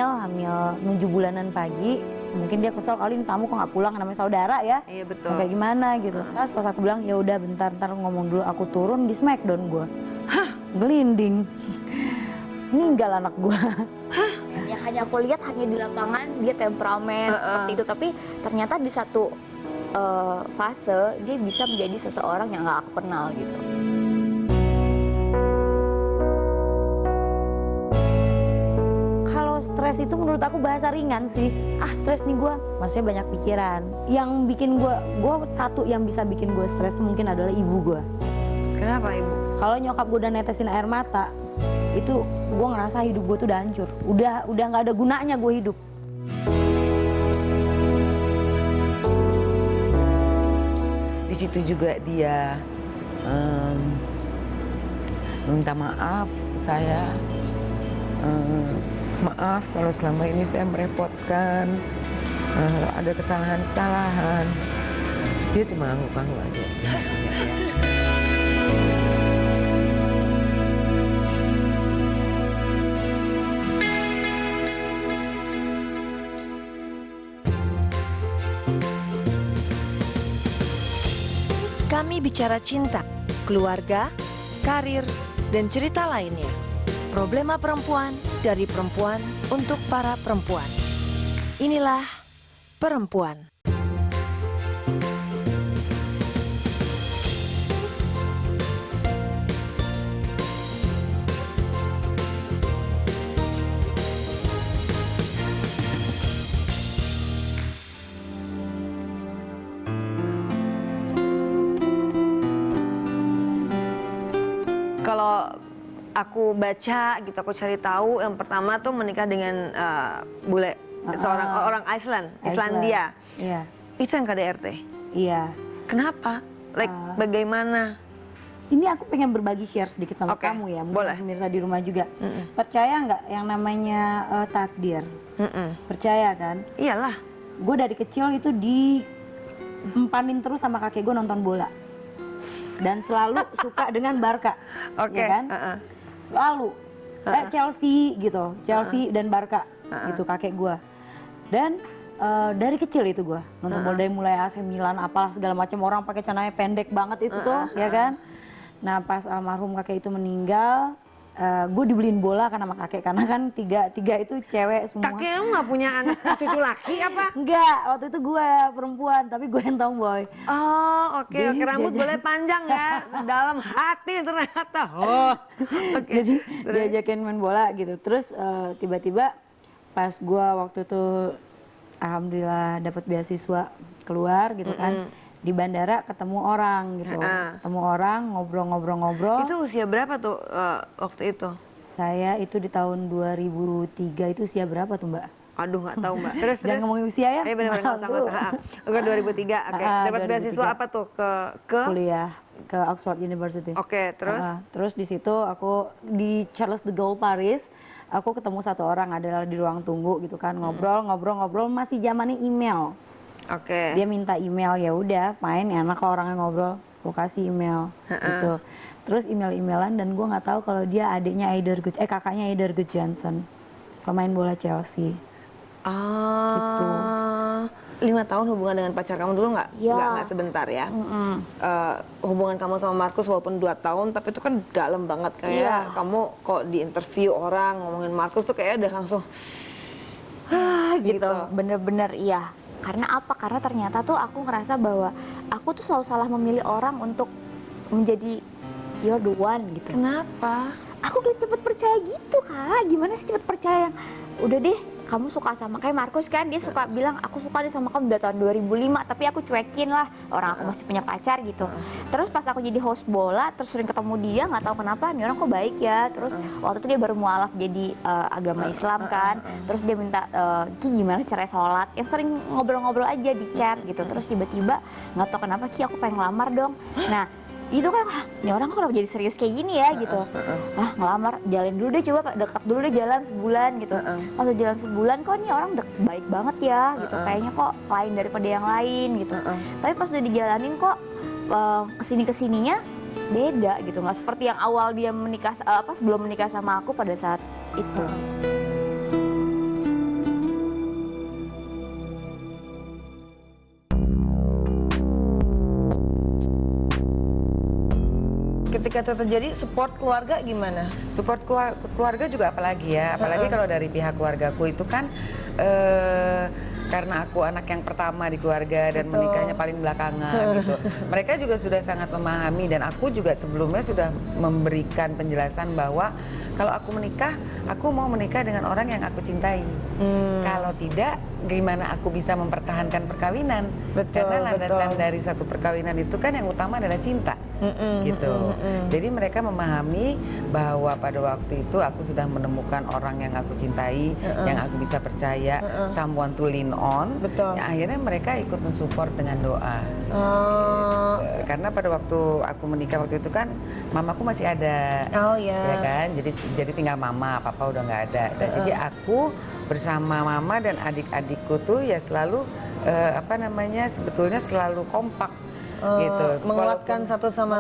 hamil 7 bulanan pagi. Mungkin dia kesel kali ini tamu kok nggak pulang, namanya saudara ya. Iya betul. Kayak gimana gitu. Terus pas aku bilang ya udah bentar ngomong dulu, aku turun di smackdown gue. Hah? Gelinding. Meninggal anak gue. Hah? Yang hanya aku lihat hanya di lapangan dia temperamen seperti itu, tapi ternyata di satu fase dia bisa menjadi seseorang yang nggak aku kenal gitu. Kalau stres itu menurut aku bahasa ringan sih. Stres nih gue, maksudnya banyak pikiran. Yang bikin gue satu yang bisa bikin gue stres itu mungkin adalah ibu gue. Kenapa ibu? Kalau nyokap gue udah netesin air mata, itu gue ngerasa hidup gue tuh udah hancur. Udah nggak ada gunanya gue hidup. Di situ juga dia minta maaf saya. Maaf kalau selama ini saya merepotkan, kalau ada kesalahan-kesalahan. Dia cuma angguk-angguk aja. Kami bicara cinta, keluarga, karir, dan cerita lainnya. Problema perempuan dari perempuan untuk para perempuan. Inilah Perempuan. Kalau aku baca gitu, aku cari tahu yang pertama tuh menikah dengan bule, seorang orang Islandia. Iya. Itu yang KDRT. Iya. Kenapa? Bagaimana? Ini aku pengen berbagi share sedikit sama kamu ya, boleh. Pemirsa di rumah juga. Percaya nggak yang namanya takdir? Percaya kan? Iyalah. Gue dari kecil itu empanin terus sama kakek gue nonton bola. Dan selalu suka dengan Barca, ya kan? Selalu Chelsea gitu, Chelsea dan Barca gitu kakek gue. Dan dari kecil itu gue nonton bola dari mulai AC Milan apalah segala macam, orang pakai celananya pendek banget itu tuh, ya kan? Nah pas almarhum kakek itu meninggal, gue dibeliin bola kan sama kakek karena kan tiga itu cewek semua. Kakek lu nggak punya anak cucu laki apa? Enggak, waktu itu gue perempuan tapi gue yang tomboy. Oh oke, rambut boleh panjang ya, dalam hati ternyata. Oh oke. Jadi diajakin main bola gitu, terus tiba-tiba pas gue waktu itu alhamdulillah dapat beasiswa keluar gitu kan. Di bandara ketemu orang gitu, ketemu orang ngobrol-ngobrol. Itu usia berapa tuh waktu itu? Saya itu di tahun 2003 itu usia berapa tuh Mbak? Aduh nggak tahu Mbak. Terus Jangan ngomongin usia ya? Iya benar-benar Oke 2003, oke. Dapat beasiswa apa tuh ke kuliah ke Oxford University. Oke, terus? Terus di situ aku di Charles de Gaulle Paris, aku ketemu satu orang adalah di ruang tunggu gitu kan, ngobrol masih zamannya email. Oke. Dia minta email, ya udah main enak kalau orangnya ngobrol, aku kasih email gitu. Terus email-emailan dan gue nggak tahu kalau dia adiknya kakaknya Eider Gudjohnsen, pemain bola Chelsea. Gitu. 5 tahun hubungan dengan pacar kamu dulu nggak? Ya. Nggak sebentar ya. Hubungan kamu sama Markus walaupun 2 tahun, tapi itu kan dalam banget kayak kamu kok di interview orang ngomongin Markus tuh kayak udah langsung gitu. Bener-bener iya. Karena apa? Karena ternyata tuh aku ngerasa bahwa aku tuh selalu salah memilih orang untuk menjadi you're the one gitu. Kenapa? Aku gitu cepet percaya gitu Kak. Gimana sih cepet percaya yang udah deh kamu suka sama kayak Markus kan, dia suka bilang aku suka deh sama kamu udah tahun 2005, tapi aku cuekin lah, orang aku masih punya pacar gitu. Terus pas aku jadi host bola, terus sering ketemu dia, nggak tahu kenapa nih orang kok baik ya. Terus waktu itu dia baru mualaf jadi agama Islam kan, terus dia minta Ki gimana caranya sholat, yang sering ngobrol-ngobrol aja di chat gitu. Terus tiba-tiba nggak tahu kenapa Ki aku pengen ngelamar dong. Nah itu kan, ini orang kok kenapa jadi serius kayak gini ya gitu. Ngelamar, jalin dulu deh, coba dekat dulu deh jalan sebulan gitu. Pas jalan sebulan kok nih orang baik banget ya gitu, kayaknya kok lain daripada yang lain gitu. Tapi pas udah dijalanin kok kesininya beda gitu, nggak seperti yang awal dia menikah sebelum menikah sama aku pada saat itu. ketika itu terjadi support keluarga gimana? Support keluarga juga apalagi ya, apalagi kalau dari pihak keluargaku itu kan karena aku anak yang pertama di keluarga dan menikahnya paling belakangan gitu. Mereka juga sudah sangat memahami dan aku juga sebelumnya sudah memberikan penjelasan bahwa kalau aku menikah, aku mau menikah dengan orang yang aku cintai. Kalau tidak, gimana aku bisa mempertahankan perkawinan? Karena landasan dari satu perkawinan itu kan yang utama adalah cinta, gitu. Jadi mereka memahami bahwa pada waktu itu aku sudah menemukan orang yang aku cintai, yang aku bisa percaya, someone to lean on. Ya, akhirnya mereka ikut mensupport dengan doa. Gitu. Karena pada waktu aku menikah waktu itu kan, mamaku masih ada, ya kan? Jadi tinggal mama, papa udah nggak ada. Dan jadi aku bersama mama dan adik-adikku tuh ya selalu sebetulnya selalu kompak gitu. Menguatkan satu sama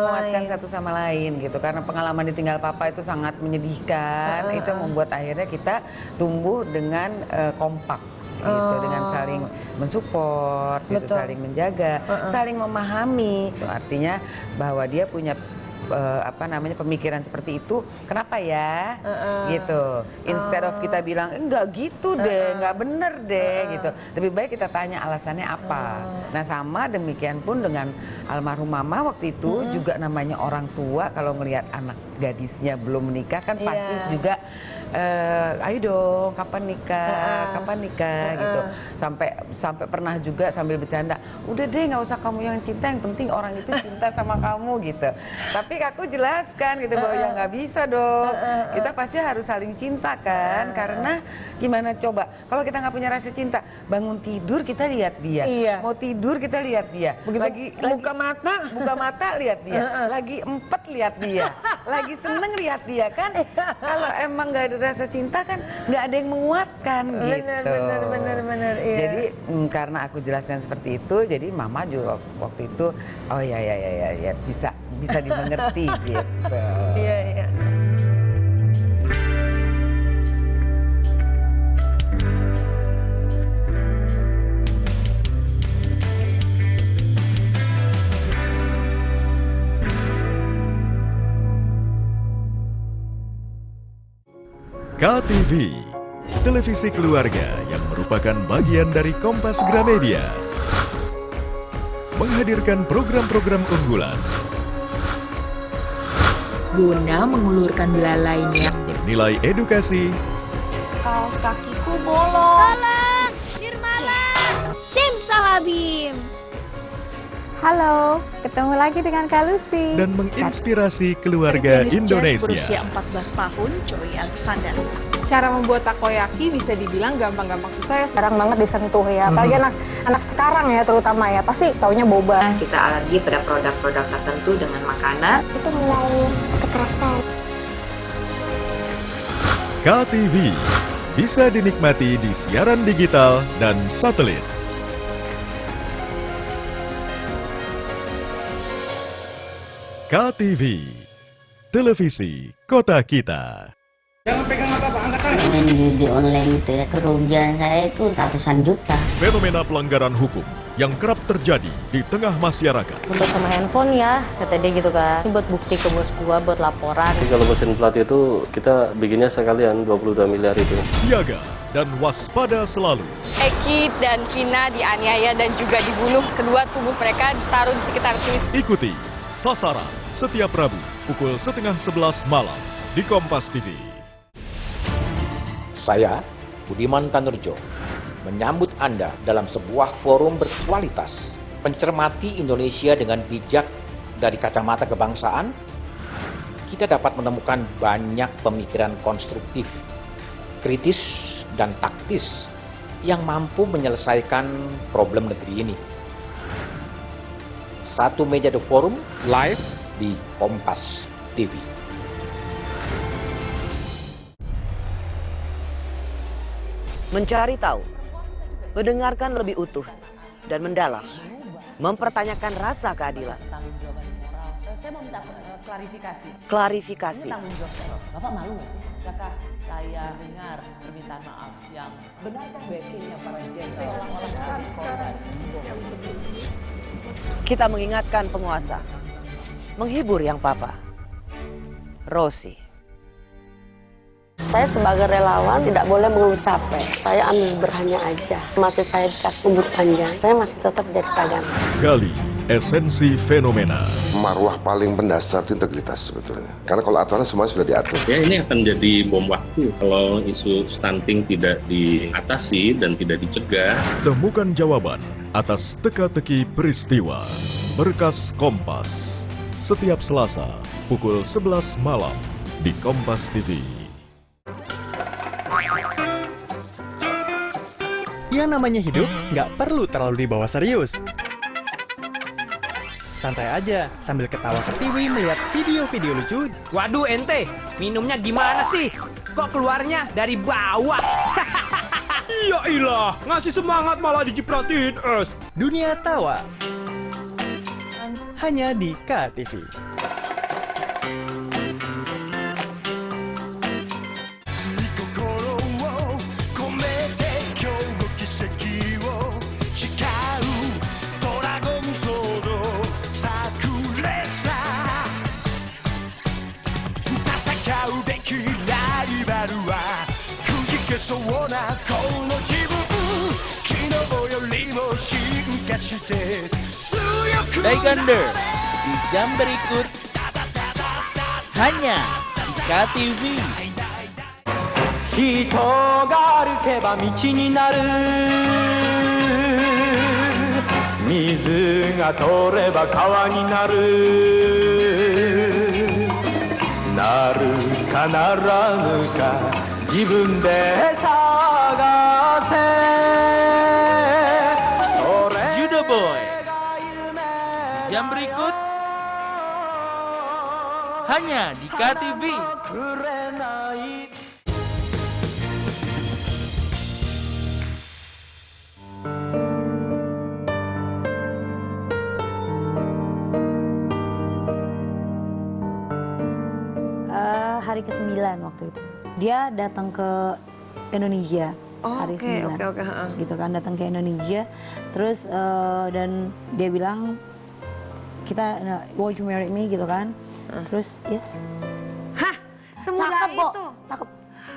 lain gitu. Karena pengalaman ditinggal papa itu sangat menyedihkan. Itu membuat akhirnya kita tumbuh dengan kompak gitu, dengan saling mensupport, gitu, saling menjaga, saling memahami. Artinya bahwa dia punya pemikiran seperti itu, kenapa ya, gitu. Instead of kita bilang enggak gitu deh, enggak bener deh, gitu. Lebih baik kita tanya alasannya apa. Nah, sama demikian pun dengan almarhum mama waktu itu juga namanya orang tua kalau ngelihat anak gadisnya belum menikah kan pasti juga ayo dong kapan nikah gitu. Sampai pernah juga sambil bercanda, udah deh nggak usah kamu yang cinta, yang penting orang itu cinta sama kamu gitu. Tapi aku jelaskan gitu bahwa ya nggak bisa dong, kita pasti harus saling cinta kan, karena gimana coba kalau kita nggak punya rasa cinta, bangun tidur kita lihat dia, mau tidur kita lihat dia, buka mata lihat dia, lagi empet lihat dia, lagi seneng lihat dia kan. Kalau emang nggak ada rasa cinta kan nggak ada yang menguatkan gitu. Benar. Iya. Jadi karena aku jelaskan seperti itu, jadi mama juga waktu itu oh ya bisa dimengerti gitu. Iya. KTV, televisi keluarga yang merupakan bagian dari Kompas Gramedia, menghadirkan program-program unggulan guna mengulurkan belalainya, bernilai edukasi, Kaos kakiku bolong. Tolong, Nirmala. Simsalabim. Halo, ketemu lagi dengan Kak Lucy. dan menginspirasi keluarga Indonesia. berusia 14 tahun, Joy Alexander. Cara membuat takoyaki bisa dibilang gampang-gampang susah ya. Jarang banget disentuh ya, apalagi anak sekarang ya terutama ya, pasti taunya boba. Kita alergi pada produk-produk tertentu dengan makanan. Itu mulai kekerasan. KTV bisa dinikmati di siaran digital dan satelit. KTV, televisi kota kita. Jangan pegang apa-apa, angkat tangan. Main judi online itu ya, kerugian saya itu ratusan juta. Fenomena pelanggaran hukum yang kerap terjadi di tengah masyarakat. Untuk sama handphone ya, kata dia gitu kan. Ini buat bukti ke bos gua, buat laporan. Jadi kalau mesin plat itu kita bikinnya sekalian 22 miliar itu. Siaga dan waspada selalu. Eki dan Vina dianiaya dan juga dibunuh. Kedua tubuh mereka ditaruh di sekitar sini. Ikuti Sasaran setiap Rabu pukul 10:30 malam di Kompas TV. Saya, Budiman Tanurjo, menyambut Anda dalam sebuah forum berkualitas, mencermati Indonesia dengan bijak dari kacamata kebangsaan. Kita dapat menemukan banyak pemikiran konstruktif, kritis, dan taktis yang mampu menyelesaikan problem negeri ini. Satu meja The Forum live di Kompas TV. Mencari tahu, mendengarkan lebih utuh dan mendalam, mempertanyakan rasa keadilan. Saya mau minta klarifikasi. Klarifikasi. Bapak malu nggak sih? Kakak, saya dengar permintaan maaf yang benarkah backingnya para jenderal orang-orang korban? Kita mengingatkan penguasa, menghibur yang papa, Rosi. Saya sebagai relawan tidak boleh mengeluh capek. Saya ambil berhanya aja. Masih saya dikasih umur panjang, saya masih tetap jadi tagana. Gali esensi fenomena. Marwah paling mendasar itu integritas sebetulnya. Karena kalau aturan semua sudah diatur. Ya, ini akan jadi bom waktu kalau isu stunting tidak diatasi dan tidak dicegah. Temukan jawaban atas teka-teki peristiwa. Berkas Kompas. Setiap Selasa pukul 11 malam di Kompas TV. Yang namanya hidup nggak perlu terlalu dibawa serius. Santai aja sambil ketawa ke TV melihat video-video lucu. Waduh ente, minumnya gimana sih? Kok keluarnya dari bawah? Ya ilah, ngasih semangat malah dicipratin es. Dunia tawa. Hanya di KTV. Taekwondo di jam berikut hanya di KTV. 人が歩けば道になる水が通れば川になるなるかならぬか自分で探せ Judo Boy di jam berikut hanya di KTV. Hari ke-9 waktu itu. Dia datang ke Indonesia hari 9. Gitu kan, datang ke Indonesia. Terus dan dia bilang kita won't you marry me gitu kan. Terus yes. Hah? Semudah Cakep kok. itu? Cakep.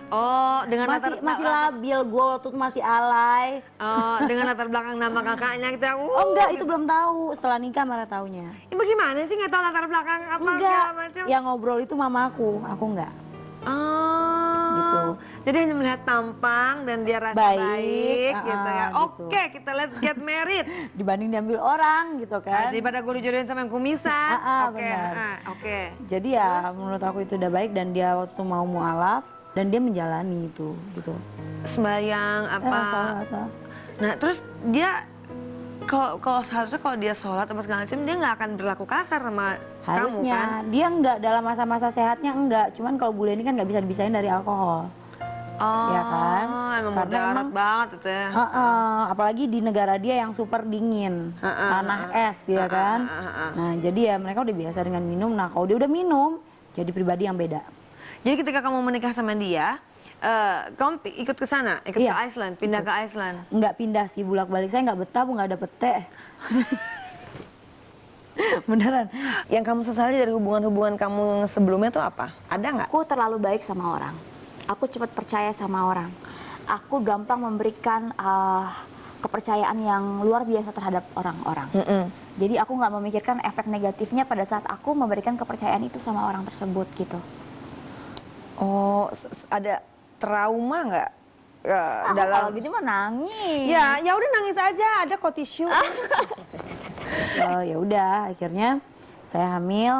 Oh, dengan masih labil, gue waktu itu masih alay. Oh, dengan latar belakang nama kakaknya kita. Oh enggak, itu belum tahu. Setelah nikah malah taunya. Ya, bagaimana sih nggak tahu latar belakang apa segala macam? Yang ngobrol itu mamaku enggak. Oh, gitu. Jadi hanya melihat tampang dan dia rasa baik gitu ya. Gitu. Oke, kita let's get married. Dibanding diambil orang gitu kan. Daripada gue dijodohin sama yang kumisan. Oke. Jadi ya menurut aku itu udah baik dan dia waktu mau mualaf dan dia menjalani itu gitu. Sembahyang apa? Nah, terus dia kalau seharusnya kalau dia sholat apa segala macam dia nggak akan berlaku kasar sama harusnya kamu kan? Dia nggak dalam masa-masa sehatnya enggak, cuman kalau bule ini kan nggak bisa dipisahin dari alkohol. Ya kan? Emang karena mudarat banget itu ya. Apalagi di negara dia yang super dingin, tanah es ya kan. Nah jadi ya mereka udah biasa dengan minum. Nah kalau dia udah minum, jadi pribadi yang beda. Jadi ketika kamu menikah sama dia, kamu ikut ke sana, ke Iceland, pindah ke Iceland? Nggak pindah sih, bolak-balik. Saya nggak betah, nggak dapet teh. Beneran. Yang kamu sesali dari hubungan-hubungan kamu sebelumnya tuh apa? Ada nggak? Aku terlalu baik sama orang. Aku cepat percaya sama orang. Aku gampang memberikan kepercayaan yang luar biasa terhadap orang-orang. Jadi aku nggak memikirkan efek negatifnya pada saat aku memberikan kepercayaan itu sama orang tersebut gitu. Oh, ada trauma nggak? Kalau gitu mah nangis. Ya udah nangis aja, ada kok tisu. Ya udah, akhirnya saya hamil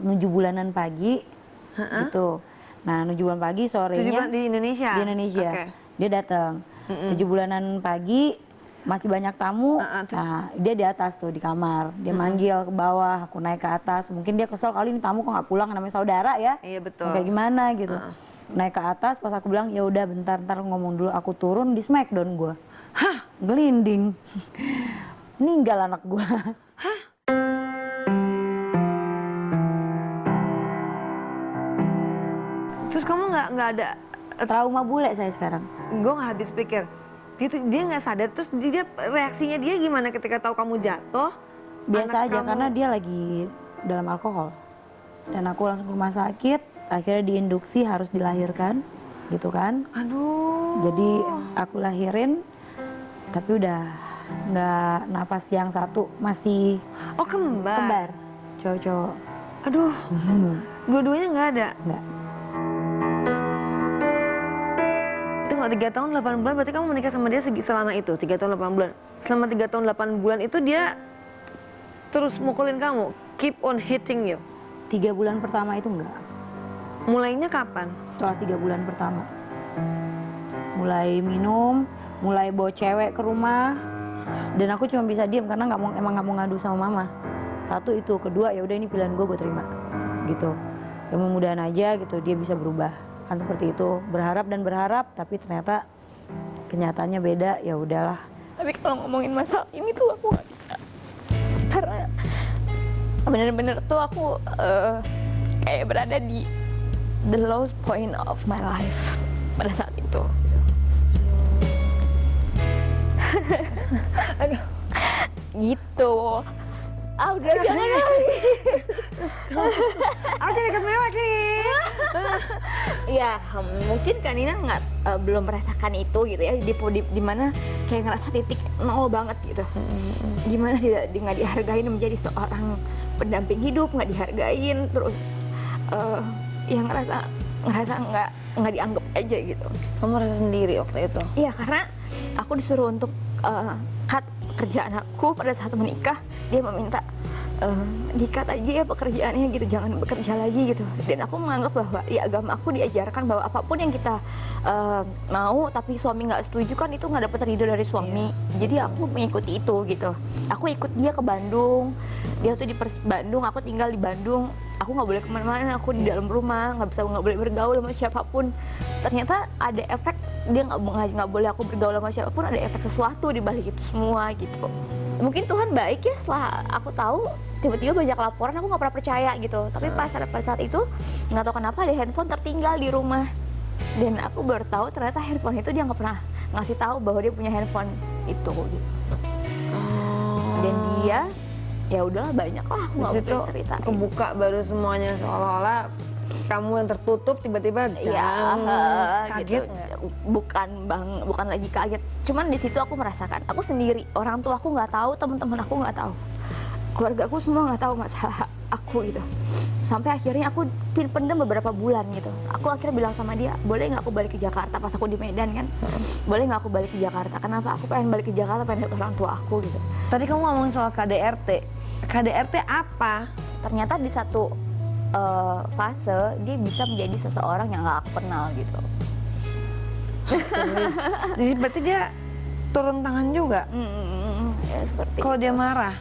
7 bulanan pagi, gitu. Nah 7 bulan pagi sorenya di Indonesia. Di Indonesia, dia datang. 7 bulanan pagi masih banyak tamu. Nah dia di atas tuh di kamar, dia manggil ke bawah, aku naik ke atas. Mungkin dia kesel kali ini tamu kok nggak pulang, namanya saudara ya. Iya betul. Kayak gimana gitu. Naik ke atas, pas aku bilang ya udah bentar ngomong dulu, aku turun, di smackdown gue. Hah? Gelinding. Ninggal anak gue. Hah? Terus kamu nggak ada trauma bule saya sekarang? Gue nggak habis pikir. Dia nggak sadar, terus reaksinya dia gimana ketika tahu kamu jatuh? Biasa aja, karena dia lagi dalam alkohol. Dan aku langsung ke rumah sakit. akhirnya diinduksi harus dilahirkan gitu kan. Aduh. Jadi aku lahirin tapi udah nggak napas, yang satu masih kembar cowok-cowok. Aduh. Dua-duanya nggak ada. Nggak. Itu nggak 3 tahun 8 bulan, berarti kamu menikah sama dia selama itu 3 tahun 8 bulan. Selama 3 tahun 8 bulan itu dia terus mukulin kamu, keep on hitting you. 3 bulan pertama itu enggak. Mulainya kapan? Setelah 3 bulan pertama. Mulai minum, mulai bawa cewek ke rumah, dan aku cuma bisa diam karena emang nggak mau ngadu sama mama. Satu itu, kedua ya udah ini pilihan gue terima, gitu. Ya mudah-mudahan aja gitu dia bisa berubah, kan seperti itu. Berharap dan berharap, tapi ternyata kenyataannya beda. Ya udahlah. Tapi kalau ngomongin masalah ini tuh aku nggak bisa, karena bener-bener tuh aku kayak berada di the lowest point of my life pada saat itu. Aduh, gitu. Udah jangan lagi. Aku jadi ikut mewah gini. Ya mungkin Kanina belum merasakan itu gitu ya, di mana kayak ngerasa titik nol banget gitu. Gimana dia nggak dihargain menjadi seorang pendamping hidup, nggak dihargain, terus yang ngerasa nggak dianggap aja gitu. Kamu rasa sendiri waktu itu? Iya, karena aku disuruh untuk cut pekerjaan aku pada saat menikah. Dia meminta di-cut aja ya pekerjaannya gitu, jangan bekerja lagi gitu. Dan aku menganggap bahwa di agama aku diajarkan bahwa apapun yang kita mau tapi suami nggak setuju kan itu nggak dapat ridho dari suami. Jadi aku mengikuti itu gitu. Aku ikut dia ke Bandung, dia tuh di Bandung, aku tinggal di Bandung. Aku nggak boleh kemana-mana, aku di dalam rumah, nggak boleh bergaul sama siapapun. Ternyata ada efek, dia nggak boleh aku bergaul sama siapapun, ada efek sesuatu di balik itu semua gitu. Mungkin Tuhan baik ya, setelah aku tahu tiba-tiba banyak laporan, aku nggak pernah percaya gitu. Tapi pada saat itu nggak tahu kenapa ada handphone tertinggal di rumah, dan aku baru tahu ternyata handphone itu dia nggak pernah ngasih tahu bahwa dia punya handphone itu gitu. Dan dia ya udahlah banyak lah, aku nggak mungkin ceritain. Kebuka baru semuanya, seolah-olah kamu yang tertutup tiba-tiba kaget. Gitu. Bukan lagi kaget, cuman di situ aku merasakan aku sendiri, orang tua aku nggak tahu, teman-teman aku nggak tahu, keluarga aku semua nggak tahu masalah aku gitu. Sampai akhirnya aku pendem beberapa bulan gitu. Aku akhirnya bilang sama dia, boleh nggak aku balik ke Jakarta, pas aku di Medan kan, boleh nggak aku balik ke Jakarta? Kenapa? Aku pengen balik ke Jakarta, pengen lihat orang tua aku gitu. Tadi kamu ngomongin soal KDRT. KDRT apa? Ternyata di satu fase dia bisa menjadi seseorang yang nggak aku kenal gitu. Jadi berarti dia turun tangan juga? Ya, seperti kalau dia marah?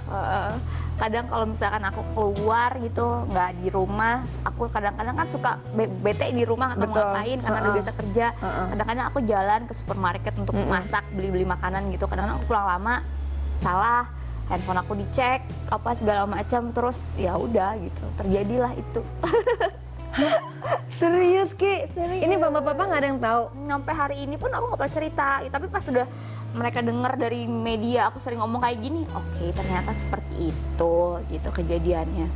Kadang kalau misalkan aku keluar gitu, nggak di rumah, aku kadang-kadang kan suka bete di rumah atau ngapain karena udah biasa kerja. Kadang-kadang aku jalan ke supermarket untuk masak, beli-beli makanan gitu. Kadang-kadang aku pulang lama, salah, handphone aku dicek, apa segala macam, terus ya udah gitu, terjadilah itu. Serius Ki? Serius. Ini bapak-bapak nggak ada yang tahu? Sampai hari ini pun aku nggak pernah cerita, tapi pas sudah mereka dengar dari media aku sering ngomong kayak gini, oke, ternyata seperti itu gitu kejadiannya.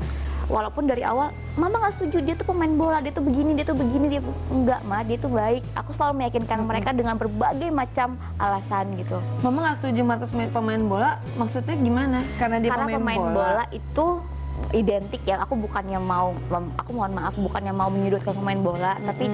Walaupun dari awal mama nggak setuju, dia tuh pemain bola, dia tuh begini, dia enggak mah, dia tuh baik. Aku selalu meyakinkan mereka dengan berbagai macam alasan gitu. Mama nggak setuju Markus pemain bola, maksudnya gimana? Karena dia pemain bola itu identik ya. Aku bukannya mau, aku mohon maaf, bukannya mau menyudutkan pemain bola, tapi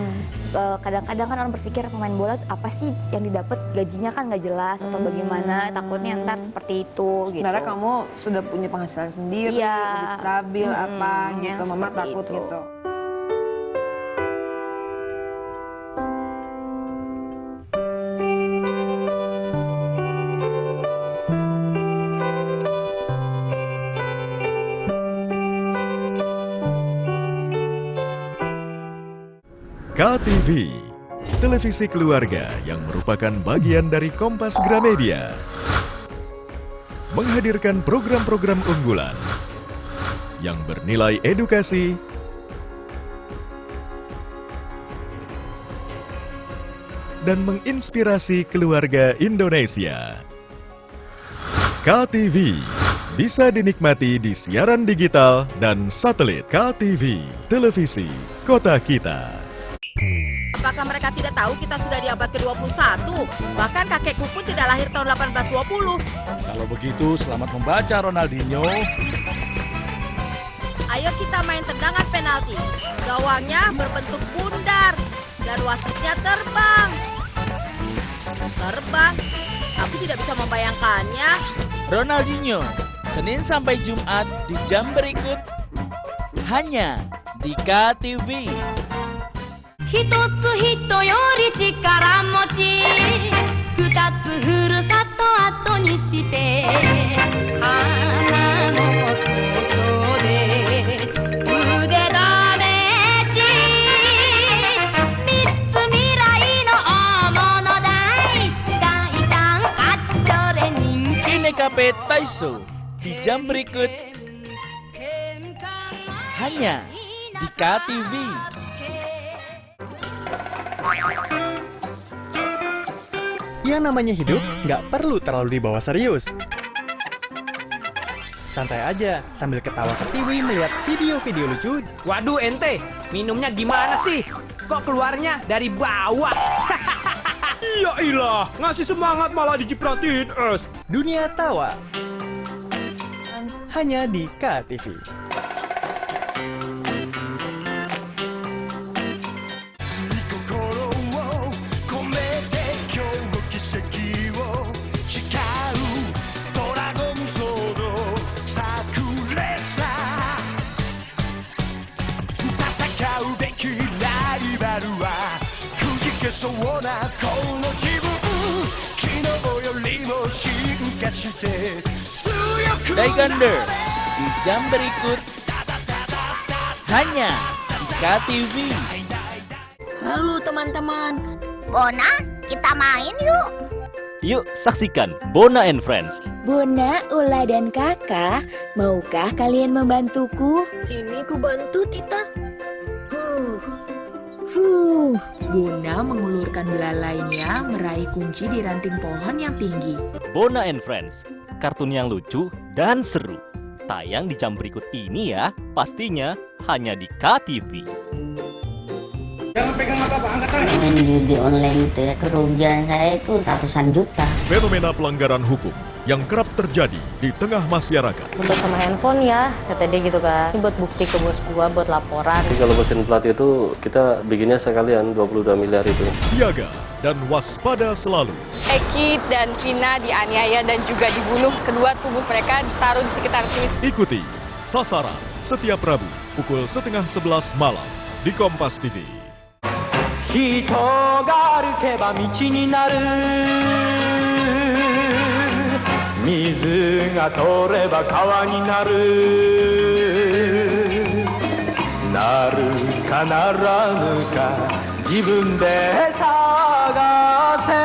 kadang-kadang kan orang berpikir pemain bola apa sih yang didapat, gajinya kan nggak jelas atau bagaimana, takutnya ntar seperti itu. Sebenarnya gitu. kamu sudah punya penghasilan sendiri, lebih stabil apa gitu, mama takut itu. Gitu. KTV, televisi keluarga yang merupakan bagian dari Kompas Gramedia, menghadirkan program-program unggulan yang bernilai edukasi, dan menginspirasi keluarga Indonesia. KTV bisa dinikmati di siaran digital dan satelit KTV, televisi kota kita. Apakah mereka tidak tahu kita sudah di abad ke-21? Bahkan kakekku pun tidak lahir tahun 1820. Kalau begitu, selamat membaca Ronaldinho. Ayo kita main tendangan penalti. Gawangnya berbentuk bundar dan wasitnya terbang. Terbang? Aku tidak bisa membayangkannya. Ronaldinho, Senin sampai Jumat di jam berikut hanya di KTV. 一つ人より力持ち二つふるさと後にして花の外で腕試し三つ未来の大物大大ちゃんあっちょれ人気 Inekape Taiso di jam berikut hanya di KTV. Yang namanya hidup nggak perlu terlalu dibawa serius. Santai aja sambil ketawa ke TV melihat video-video lucu. Waduh ente, minumnya gimana sih? Kok keluarnya dari bawah? Ya ilah, ngasih semangat malah dicipratin es. Dunia tawa hanya di KTV. Daikander di jam berikut hanya di KTV. Halo teman-teman, Bona, kita main yuk. Yuk saksikan Bona and Friends. Bona, Ula, dan Kakak, maukah kalian membantuku? Sini ku bantu, Tita. Bona mengulurkan belalainya meraih kunci di ranting pohon yang tinggi. Bona and Friends, kartun yang lucu dan seru. Tayang di jam berikut ini ya, pastinya hanya di KTV. Jangan pegang apa-apa, angkat tangan. Main judi online itu ya, kerugian saya itu ratusan juta. Fenomena pelanggaran hukum yang kerap terjadi di tengah masyarakat. Untuk sama handphone ya, kata dia gitu kan. Ini buat bukti ke bos gua, buat laporan. Jadi kalau mesin plat itu kita bikinnya sekalian 22 miliar itu. Siaga dan waspada selalu. Eki dan Vina dianiaya dan juga dibunuh. Kedua tubuh mereka ditaruh di sekitar sini. Ikuti Sasaran setiap Rabu pukul 10:30 malam di Kompas TV. 人が歩けば道になる水が通れば川になるなるかならぬか自分で探せ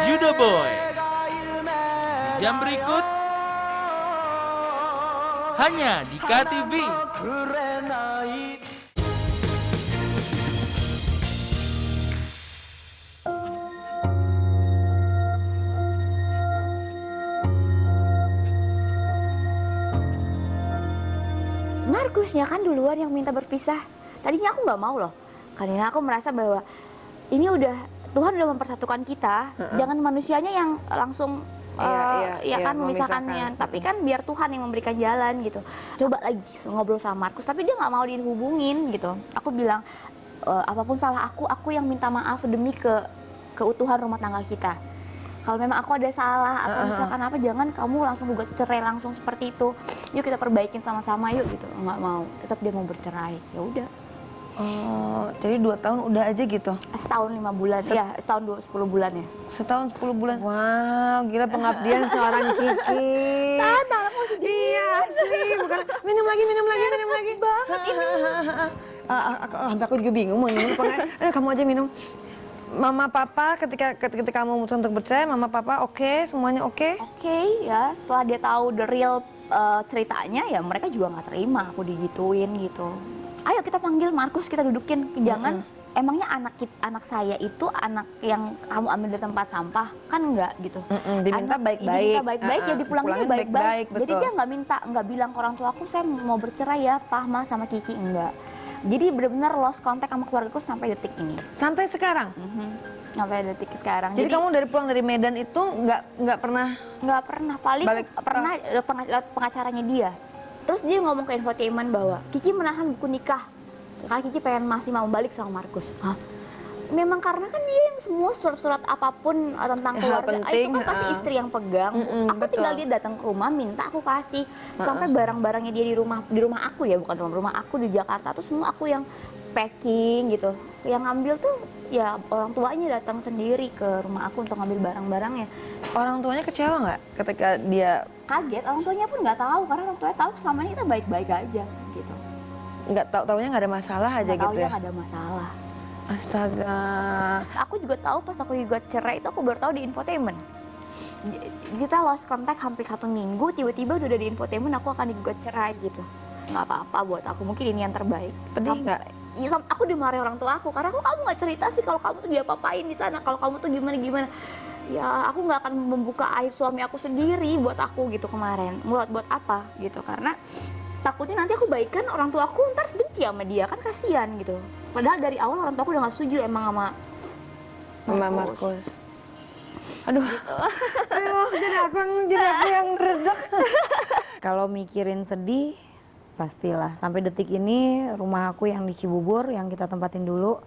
Judo Boy di jam berikut hanya di KTV. Markusnya kan duluan yang minta berpisah. Tadinya aku nggak mau loh, karena aku merasa bahwa ini udah Tuhan udah mempersatukan kita. Jangan manusianya yang langsung memisahkannya. Tapi kan biar Tuhan yang memberikan jalan gitu. Coba lagi ngobrol sama Markus, tapi dia nggak mau dihubungin gitu. Aku bilang apapun salah aku yang minta maaf demi keutuhan rumah tangga kita. Kalau memang aku ada salah atau misalkan apa, jangan kamu langsung gugat cerai langsung seperti itu. Yuk kita perbaikin sama-sama yuk gitu. Nggak mau, tetap dia mau bercerai. Ya udah. Oh, jadi 2 tahun udah aja gitu? Setahun 5 bulan, ya setahun 10 bulan ya. Setahun 10 bulan? Wow, gila pengabdian seorang Kiki. Tante, aku sedih. Iya asli, bukan. Minum lagi. Banget ini. Sampai aku juga bingung mau minum apa enggak. Kamu aja minum. Mama papa ketika kamu memutuskan untuk bercerai, mama papa oke, semuanya oke? Oke, ya setelah dia tahu the real ceritanya ya mereka juga nggak terima aku digituin gitu. Ayo kita panggil Markus, kita dudukin, jangan emangnya anak saya itu anak yang kamu ambil dari tempat sampah kan enggak gitu. Diminta baik-baik. Diminta baik-baik, ya dipulangnya baik-baik. Jadi dia nggak bilang ke orang tua aku saya mau bercerai ya, Pak, Ma, sama Kiki, enggak. Jadi benar-benar lost contact sama keluargaku sampai detik ini. Sampai sekarang? Sampai detik sekarang. Jadi kamu dari pulang dari Medan itu nggak pernah? Nggak pernah, paling pernah pengacaranya dia. Terus dia ngomong ke infotainment bahwa Kiki menahan buku nikah karena Kiki pengen masih mau balik sama Markus. Hah? Memang karena kan dia yang semua surat-surat apapun tentang keluarga itu kan pasti istri yang pegang. Aku tinggal dia datang ke rumah minta aku kasih. Sampai barang-barangnya dia di rumah aku ya, bukan rumah aku di Jakarta tuh semua aku yang packing gitu. Yang ngambil tuh ya orang tuanya datang sendiri ke rumah aku untuk ngambil barang-barangnya. Orang tuanya kecewa nggak ketika dia kaget? Orang tuanya pun nggak tahu karena orang tuanya tahu selama ini kita baik-baik aja gitu. Nggak taunya nggak ada masalah aja gitu ya? Nggak ada masalah. Astaga. Aku juga tahu pas aku digugat cerai itu aku baru tahu di infotainment. Kita lost contact hampir 1 minggu, tiba-tiba udah di infotainment aku akan digugat cerai gitu. Nggak apa-apa buat aku, mungkin ini yang terbaik. Pedih nggak? Iya, aku dimarahin orang tua aku karena kamu nggak cerita sih kalau kamu tuh diapa-apain di sana, kalau kamu tuh gimana. Ya aku nggak akan membuka aib suami aku sendiri buat aku gitu kemarin. Buat apa gitu, karena takutnya nanti aku baikan orang tua aku ntar benci sama dia, kan kasihan gitu. Padahal dari awal orang tua aku udah gak setuju emang sama Markus. Aduh, jadi aku yang redek. Kalau mikirin sedih, pastilah. Sampai detik ini rumah aku yang di Cibubur yang kita tempatin dulu,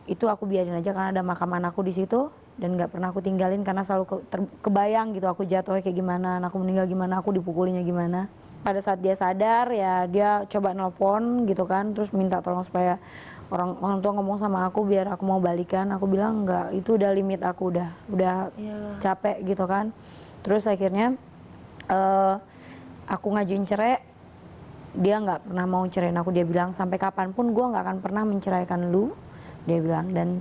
itu aku biarin aja karena ada makam anakku di situ dan nggak pernah aku tinggalin karena selalu kebayang gitu aku jatuhnya kayak gimana, anakku meninggal gimana, aku dipukulinya gimana. Pada saat dia sadar ya dia coba nelpon gitu kan, terus minta tolong supaya orang tua ngomong sama aku biar aku mau balikan. Aku bilang enggak, itu udah limit aku, udah capek gitu kan. Terus akhirnya aku ngajuin cerai, dia nggak pernah mau ceraiin aku. Dia bilang sampai kapanpun gue nggak akan pernah menceraikan lu, dia bilang, dan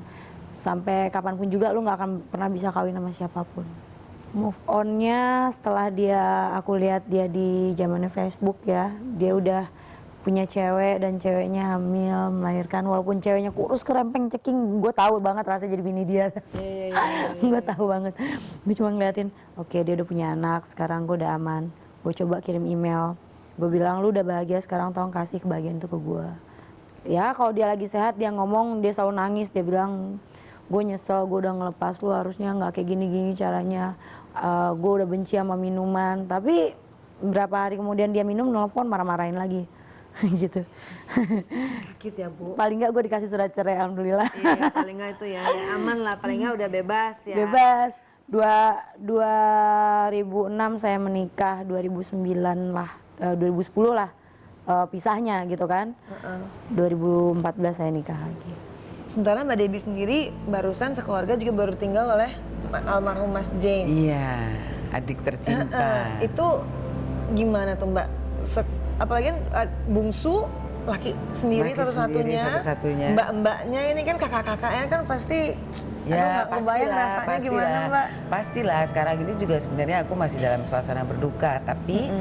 sampai kapanpun juga lu nggak akan pernah bisa kawin sama siapapun. Move on-nya setelah aku lihat dia di zamannya Facebook ya, dia udah punya cewek dan ceweknya hamil, melahirkan, walaupun ceweknya kurus kerempeng ceking, gue tahu banget rasanya jadi bini dia. Gue tahu banget. Gue cuma ngeliatin, oke, dia udah punya anak, sekarang gue udah aman. Gue coba kirim email, gue bilang lu udah bahagia sekarang, tolong kasih kebahagiaan itu ke gue. Ya kalau dia lagi sehat dia ngomong, dia selalu nangis, dia bilang gue nyesel, gue udah ngelepas lu, harusnya nggak kayak gini-gini caranya. Gue udah benci sama minuman, tapi berapa hari kemudian dia minum, nelfon marah-marahin lagi gitu. Sakit ya Bu. Paling nggak gue dikasih surat cerai, alhamdulillah. Iya, paling nggak itu ya, aman lah, paling nggak udah bebas ya. Bebas. 2006 saya menikah, 2009 lah, 2010 lah pisahnya gitu kan. 2014 saya nikah lagi. Sementara Mbak Debbie sendiri barusan sekeluarga juga baru tinggal oleh almarhum Mas James. Iya, adik tercinta. Itu gimana tuh Mbak? Apalagi bungsu laki sendiri satu-satunya. Mbak-mbaknya ini kan kakak-kakaknya kan pasti. Ya pastilah, gimana Mbak? Pastilah, sekarang ini juga sebenarnya aku masih dalam suasana berduka, tapi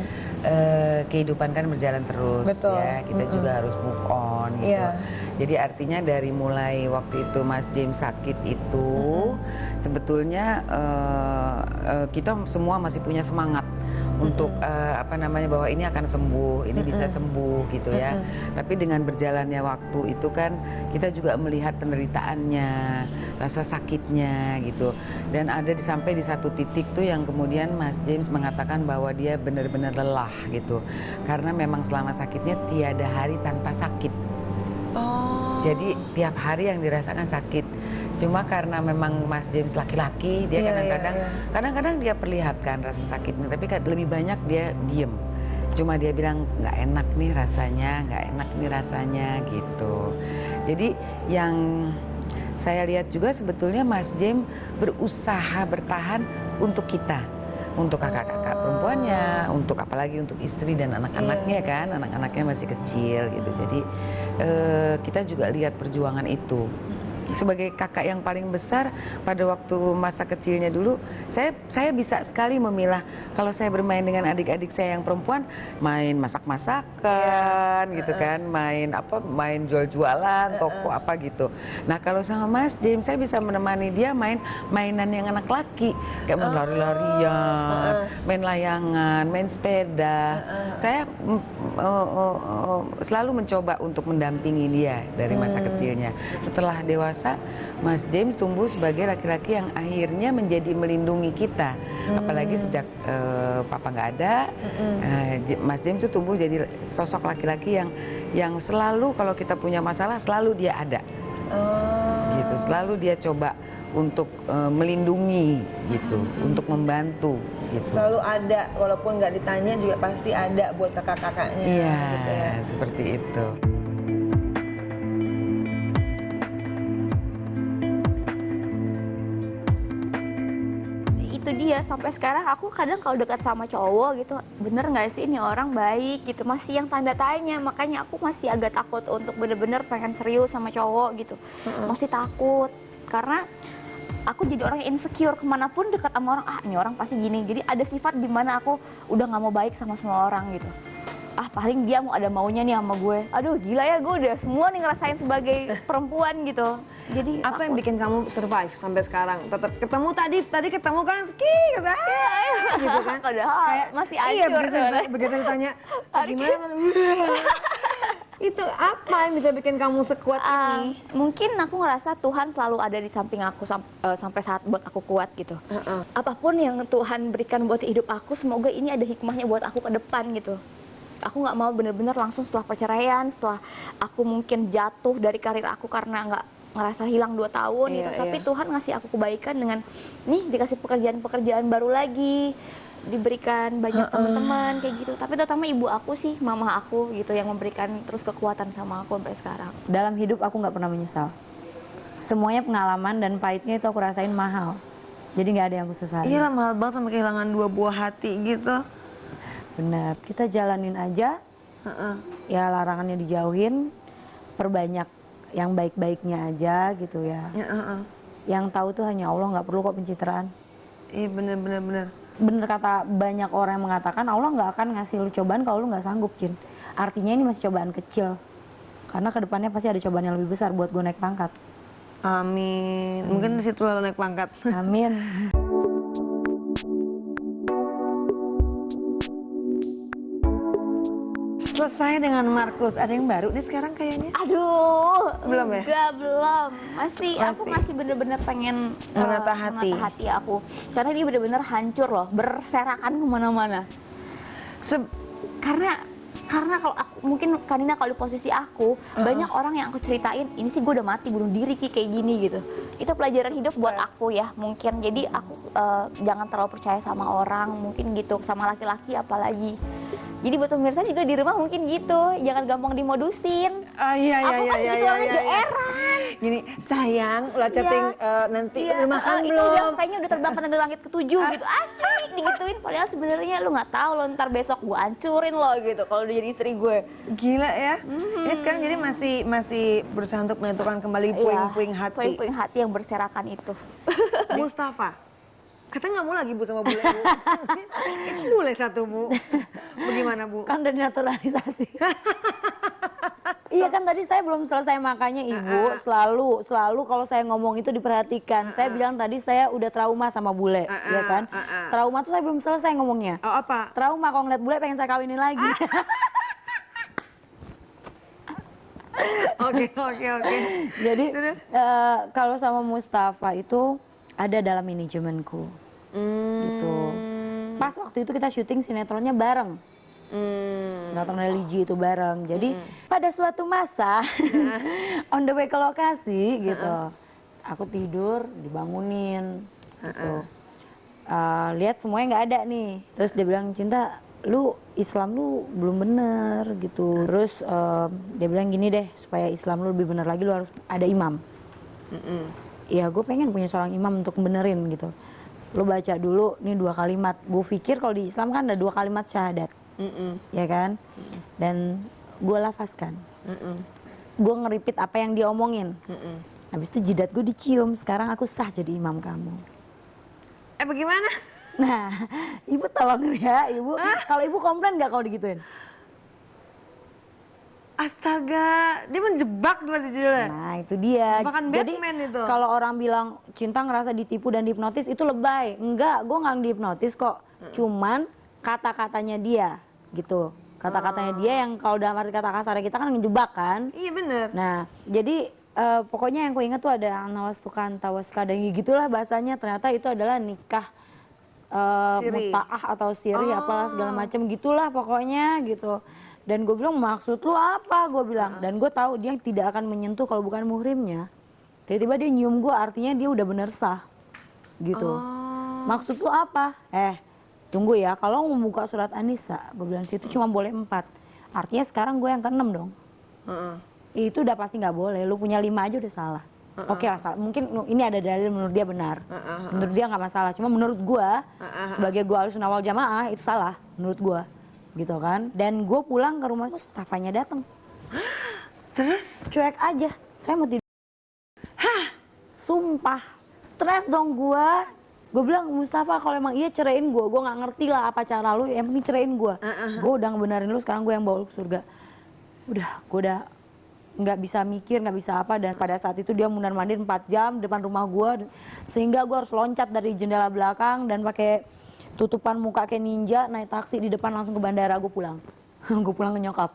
kehidupan kan berjalan terus. Betul. Ya, kita juga harus move on gitu. Jadi artinya dari mulai waktu itu Mas James sakit itu sebetulnya kita semua masih punya semangat untuk bahwa ini akan sembuh, ini bisa sembuh gitu ya. Tapi dengan berjalannya waktu itu kan kita juga melihat penderitaannya, rasa sakitnya gitu. Dan ada sampai di satu titik tuh yang kemudian Mas James mengatakan bahwa dia benar-benar lelah gitu. Karena memang selama sakitnya tiada hari tanpa sakit. Jadi tiap hari yang dirasakan sakit. Cuma karena memang Mas James laki-laki, dia kadang-kadang dia perlihatkan rasa sakitnya, tapi lebih banyak dia diem. Cuma dia bilang nggak enak nih rasanya gitu. Jadi yang saya lihat juga sebetulnya Mas James berusaha bertahan untuk kita, untuk kakak-kakak perempuannya, untuk apalagi untuk istri dan anak-anaknya kan, anak-anaknya masih kecil gitu. Jadi kita juga lihat perjuangan itu sebagai kakak yang paling besar pada waktu masa kecilnya dulu, saya bisa sekali memilah. Kalau saya bermain dengan adik-adik saya yang perempuan, main masak-masakan gitu kan, main jual-jualan, toko apa gitu. Nah kalau sama Mas James, saya bisa menemani dia main mainan yang anak laki, kayak main lari-larian, main layangan, main sepeda. Saya selalu mencoba untuk mendampingi dia dari masa kecilnya. Setelah dewasa, Mas James tumbuh sebagai laki-laki yang akhirnya menjadi melindungi kita. Apalagi sejak papa nggak ada, Mas James itu tumbuh jadi sosok laki-laki yang selalu kalau kita punya masalah selalu dia ada. Gitu, selalu dia coba untuk melindungi gitu, untuk membantu gitu. Selalu ada, walaupun nggak ditanya juga pasti ada buat kakak-kakaknya. Iya, gitu ya. seperti itu. Itu dia, sampai sekarang aku kadang kalau dekat sama cowok gitu, bener nggak sih ini orang baik gitu, masih yang tanda tanya. Makanya aku masih agak takut untuk bener-bener pengen serius sama cowok gitu. Masih takut karena aku jadi orang yang insecure, kemanapun dekat sama orang, ini orang pasti gini. Jadi ada sifat dimana aku udah nggak mau baik sama semua orang gitu. Paling dia mau ada maunya nih sama gue. Aduh gila ya, gue udah semua nih ngerasain sebagai perempuan gitu. Jadi apa yang bikin kamu survive sampai sekarang? Tetap ketemu tadi ketemu kan, gitu kan? Padahal Kayak masih iya, hancur. begitu ditanya gimana? Itu apa yang bisa bikin kamu sekuat ini? Mungkin aku ngerasa Tuhan selalu ada di samping aku sampai saat buat aku kuat gitu. Apapun yang Tuhan berikan buat hidup aku, semoga ini ada hikmahnya buat aku ke depan gitu. Aku nggak mau bener-bener langsung setelah perceraian, setelah aku mungkin jatuh dari karir aku karena nggak ngerasa hilang 2 tahun gitu. Tapi Tuhan ngasih aku kebaikan dengan nih dikasih pekerjaan-pekerjaan baru lagi, diberikan banyak teman-teman kayak gitu. Tapi terutama ibu aku sih, mama aku gitu yang memberikan terus kekuatan sama aku sampai sekarang. Dalam hidup aku nggak pernah menyesal. Semuanya pengalaman dan pahitnya itu aku rasain mahal. Jadi nggak ada yang aku sesali. Iya, mahal banget sampai kehilangan 2 buah hati gitu. Benar, kita jalanin aja. Ya larangannya dijauhin, perbanyak yang baik-baiknya aja gitu ya. Yang tahu tuh hanya Allah, nggak perlu kok pencitraan. Iya bener. Bener kata banyak orang yang mengatakan Allah nggak akan ngasih lu cobaan kalau lu nggak sanggup, Cin. Artinya ini masih cobaan kecil. Karena kedepannya pasti ada cobaan yang lebih besar buat gue naik pangkat. Amin. Mungkin di situ lo naik pangkat. Amin. Selesai dengan Markus, ada yang baru nih sekarang kayaknya? Aduh, belum ya? Enggak, belum. Aku masih bener-bener pengen menata hati aku. Karena dia bener-bener hancur loh, berserakan kemana-mana. Karena kalau aku, mungkin Kanina kalau di posisi aku, banyak orang yang aku ceritain, ini sih gue udah mati bunuh diri kayak gini gitu. Itu pelajaran hidup buat aku ya, mungkin. Jadi aku jangan terlalu percaya sama orang, mungkin gitu, sama laki-laki apalagi. Jadi buat pemirsa juga di rumah mungkin gitu, jangan gampang dimodusin. Iya. Aku kan gitu orangnya geeran. Gini, sayang, lo chatting nanti udah makan itu belum? kayaknya udah terbang ke negeri langit ke-7 gitu, asik digituin. Padahal sebenarnya lu nggak tahu lo ntar besok gue hancurin lo gitu kalau udah jadi istri gue. Gila ya. Ini sekarang jadi masih berusaha untuk menentukan kembali puing-puing hati. Puing-puing hati yang berserakan itu. Mustafa, katanya nggak mau lagi Bu sama bule Bu. Itu bule satu Bu. Bagaimana Bu? Kan udah dinaturalisasi. Iya kan tadi saya belum selesai, makanya Ibu selalu kalau saya ngomong itu diperhatikan. Saya bilang tadi saya udah trauma sama bule, ya kan? Trauma tuh saya belum selesai ngomongnya. Oh, apa? Trauma kalau ngeliat bule pengen saya kawinin lagi. Oke. Jadi kalau sama Mustafa itu ada dalam manajemenku. Gitu. Pas waktu itu kita syuting sinetronnya bareng. Sinetron religi itu bareng. Jadi pada suatu masa on the way ke lokasi gitu, aku tidur dibangunin gitu. Lihat semuanya nggak ada nih. Terus dia bilang, Cinta, lu Islam lu belum bener gitu. Terus dia bilang gini deh, supaya Islam lu lebih bener lagi lu harus ada imam. Ya gue pengen punya seorang imam untuk benerin gitu. Lu baca dulu nih 2 kalimat. Gue pikir kalau di Islam kan ada 2 kalimat syahadat. Ya kan? Dan gue lafazkan. Gue ngeripit apa yang dia omongin. Habis itu jidat gue dicium, sekarang aku sah jadi imam kamu. Bagaimana? Nah, ibu tolong ya, ibu. Kalau ibu komplain nggak kalau digituin? Astaga, dia menjebak berarti judulnya. Nah itu dia. Jebakan Jadi Batman itu. kalau orang bilang cinta ngerasa ditipu dan dihipnotis itu lebay. Enggak, gue nggak dihipnotis kok. Cuman kata-katanya dia gitu. Kata-katanya dia yang kalau dalam arti kata kasarnya kita kan ngejebak kan. Iya bener. Nah jadi pokoknya yang gue ingat tuh ada nawastukan tawaska dan gitulah bahasanya. Ternyata itu adalah nikah mutaah atau siri apalah segala macam gitulah pokoknya gitu. Dan gue bilang maksud lu apa, gue bilang. Dan gue tahu dia tidak akan menyentuh kalau bukan muhrimnya. Tiba-tiba dia nyium gue, artinya dia udah bener sah gitu. Maksud lu apa? Tunggu ya, kalau mau buka surat An-Nisa, gue bilang situ cuma boleh 4. Artinya sekarang gue yang ke-6 dong. Itu udah pasti nggak boleh, lu punya 5 aja udah salah. Oke lah, mungkin ini ada dalil menurut dia benar. Menurut dia nggak masalah, cuma menurut gue sebagai gue Ahlussunnah wal Jamaah itu salah menurut gue. Gitu kan, dan gue pulang ke rumah Mustafanya datang. Terus cuek aja, saya mau tidur. Sumpah stres dong gue bilang Mustafa kalau emang iya ceraiin gue nggak ngerti lah apa cara lu, yang penting ceraiin gue. Gue udah ngebenarin lu, sekarang gue yang bawa lu ke surga. Gue udah nggak bisa mikir, nggak bisa apa. Dan pada saat itu dia mundar-mandir 4 jam depan rumah gue, sehingga gue harus loncat dari jendela belakang dan pakai tutupan muka kayak ninja, naik taksi di depan langsung ke bandara. Gue pulang gue pulang ke nyokap.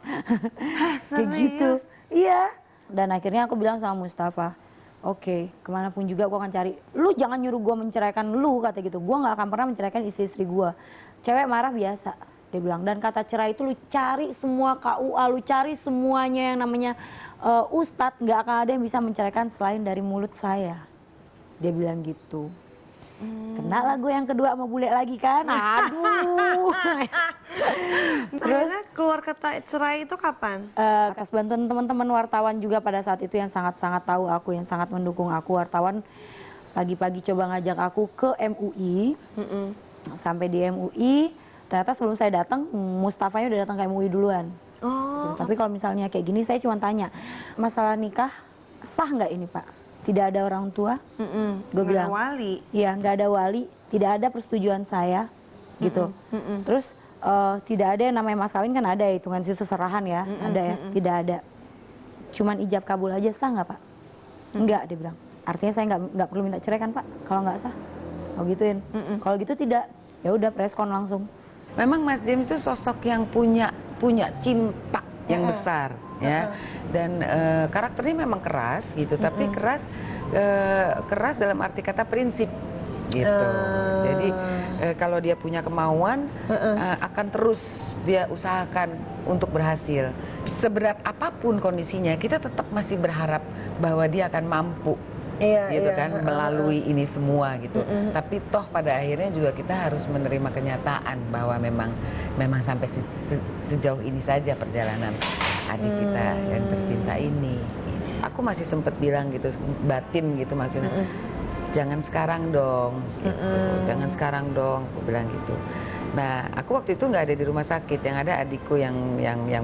Kayak gitu. Iya. Dan akhirnya aku bilang sama Mustafa, oke, kemanapun juga gue akan cari. Lu jangan nyuruh gue menceraikan lu, kata gitu. Gue gak akan pernah menceraikan istri-istri gue. Cewek marah biasa, dia bilang. Dan kata cerai itu lu cari semua KUA, lu cari semuanya yang namanya ustadz, gak akan ada yang bisa menceraikan selain dari mulut saya. Dia bilang gitu. Kena lah gue yang kedua sama bule lagi kan. Aduh. Terus keluar kata cerai itu kapan? Atas bantuan teman-teman wartawan juga pada saat itu yang sangat-sangat tahu aku, yang sangat mendukung aku. Wartawan pagi-pagi coba ngajak aku ke MUI. Sampai di MUI, ternyata sebelum saya datang Mustafanya udah datang ke MUI duluan. Tapi kalau misalnya kayak gini saya cuma tanya, masalah nikah sah nggak ini Pak? Tidak ada orang tua, gue bilang. Wali. Iya, nggak ada wali, tidak ada persetujuan saya, gitu. Terus tidak ada yang namanya mas kawin, kan ada hitungan seserahan ya, ada ya, tidak ada. Cuman ijab kabul aja, sah nggak Pak? Enggak, dia bilang. Artinya saya nggak perlu minta cerai kan Pak? Kalau nggak sah, mau gituin. Kalau gitu tidak, ya udah preskon langsung. Memang Mas James itu sosok yang punya cinta yang besar ya, dan karakternya memang keras gitu, tapi keras dalam arti kata prinsip gitu. Jadi kalau dia punya kemauan akan terus dia usahakan untuk berhasil. Seberat apapun kondisinya, kita tetap masih berharap bahwa dia akan mampu. Gitu kan, melalui ini semua gitu. Tapi toh pada akhirnya juga kita harus menerima kenyataan bahwa memang sampai sejauh ini saja perjalanan adik kita yang tercinta ini. Aku masih sempat bilang gitu, batin gitu maksudnya, jangan sekarang dong gitu. Jangan sekarang dong, aku bilang gitu. Nah, aku waktu itu nggak ada di rumah sakit, yang ada adikku yang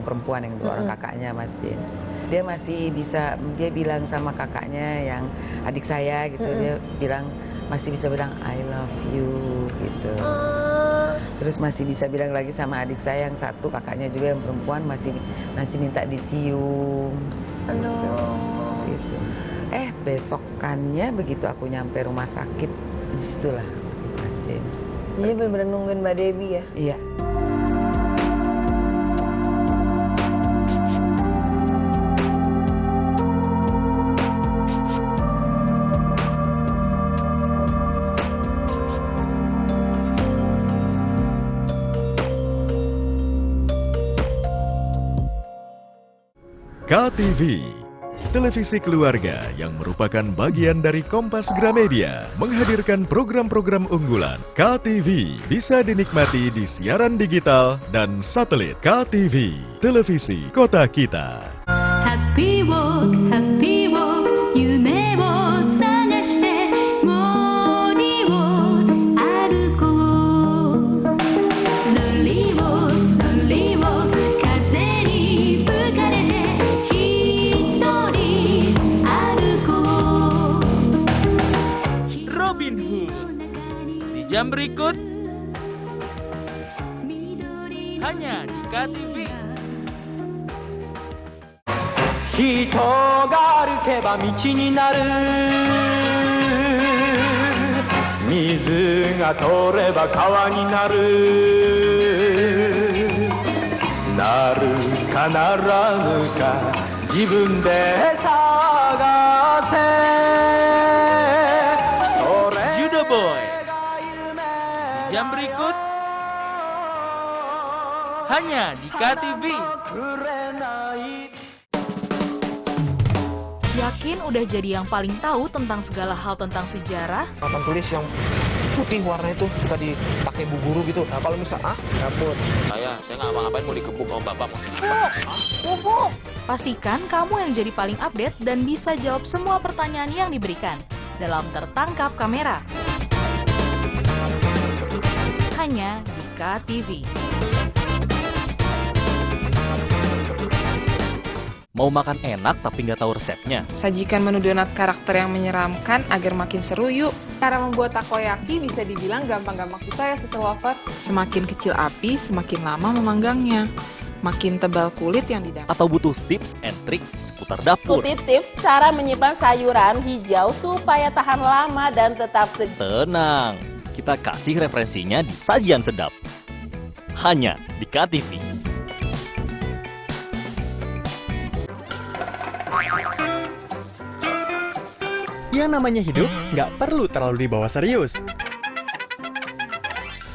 perempuan, yang 2 orang kakaknya Mas James. Dia masih bisa, dia bilang sama kakaknya yang adik saya gitu, dia bilang masih bisa bilang I love you gitu. Terus masih bisa bilang lagi sama adik saya yang satu, kakaknya juga yang perempuan, masih minta dicium. Gitu. Besokannya begitu aku nyampe rumah sakit, disitulah Mas James. Jadi bener-bener nungguin Mbak Debbie ya? Iya. KTV, televisi keluarga yang merupakan bagian dari Kompas Gramedia, menghadirkan program-program unggulan. KTV bisa dinikmati di siaran digital dan satelit. KTV, televisi kota kita. Happy walk,夢を探して森を歩こう。ロリを風に吹かれて一人歩こう。jam berikut hanya di KTV. 人が歩けば道になる水が通れば川になるなるかならぬか自分で探せ Judo Boy di jam berikut hanya di KTV. Yakin udah jadi yang paling tahu tentang segala hal tentang sejarah? Papan tulis yang putih warna itu suka dipakai bu guru gitu. Nah kalau misal dapur. Saya nggak ngapain mau dikebuk sama bapak. Pastikan kamu yang jadi paling update dan bisa jawab semua pertanyaan yang diberikan dalam Tertangkap Kamera. Hanya di KTV. Mau makan enak tapi nggak tahu resepnya? Sajikan menu donat karakter yang menyeramkan agar makin seru yuk. Cara membuat takoyaki bisa dibilang gampang-gampang susah ya, Sister Lovers. Semakin kecil api, semakin lama memanggangnya. Makin tebal kulit yang didapat. Atau butuh tips and trik seputar dapur? Ikuti tips cara menyimpan sayuran hijau supaya tahan lama dan tetap segar. Tenang, kita kasih referensinya di Sajian Sedap. Hanya di KTV. Yang namanya hidup nggak perlu terlalu dibawa serius.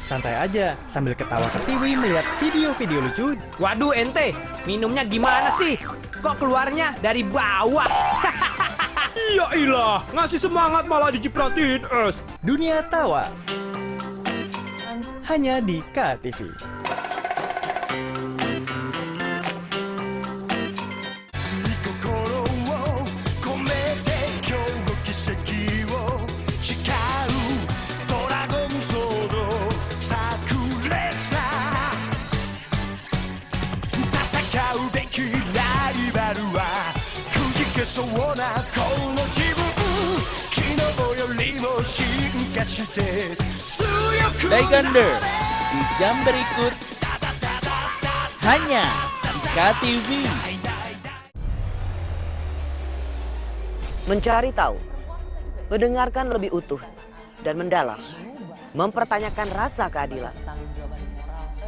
Santai aja sambil ketawa ke TV melihat video-video lucu. Waduh ente, minumnya gimana sih? Kok keluarnya dari bawah? Iya ilah, ngasih semangat malah dicipratin es. Dunia Tawa. Hanya di KTV. Daigender di jam berikut hanya di KTV. Mencari tahu, mendengarkan lebih utuh dan mendalam, mempertanyakan rasa keadilan.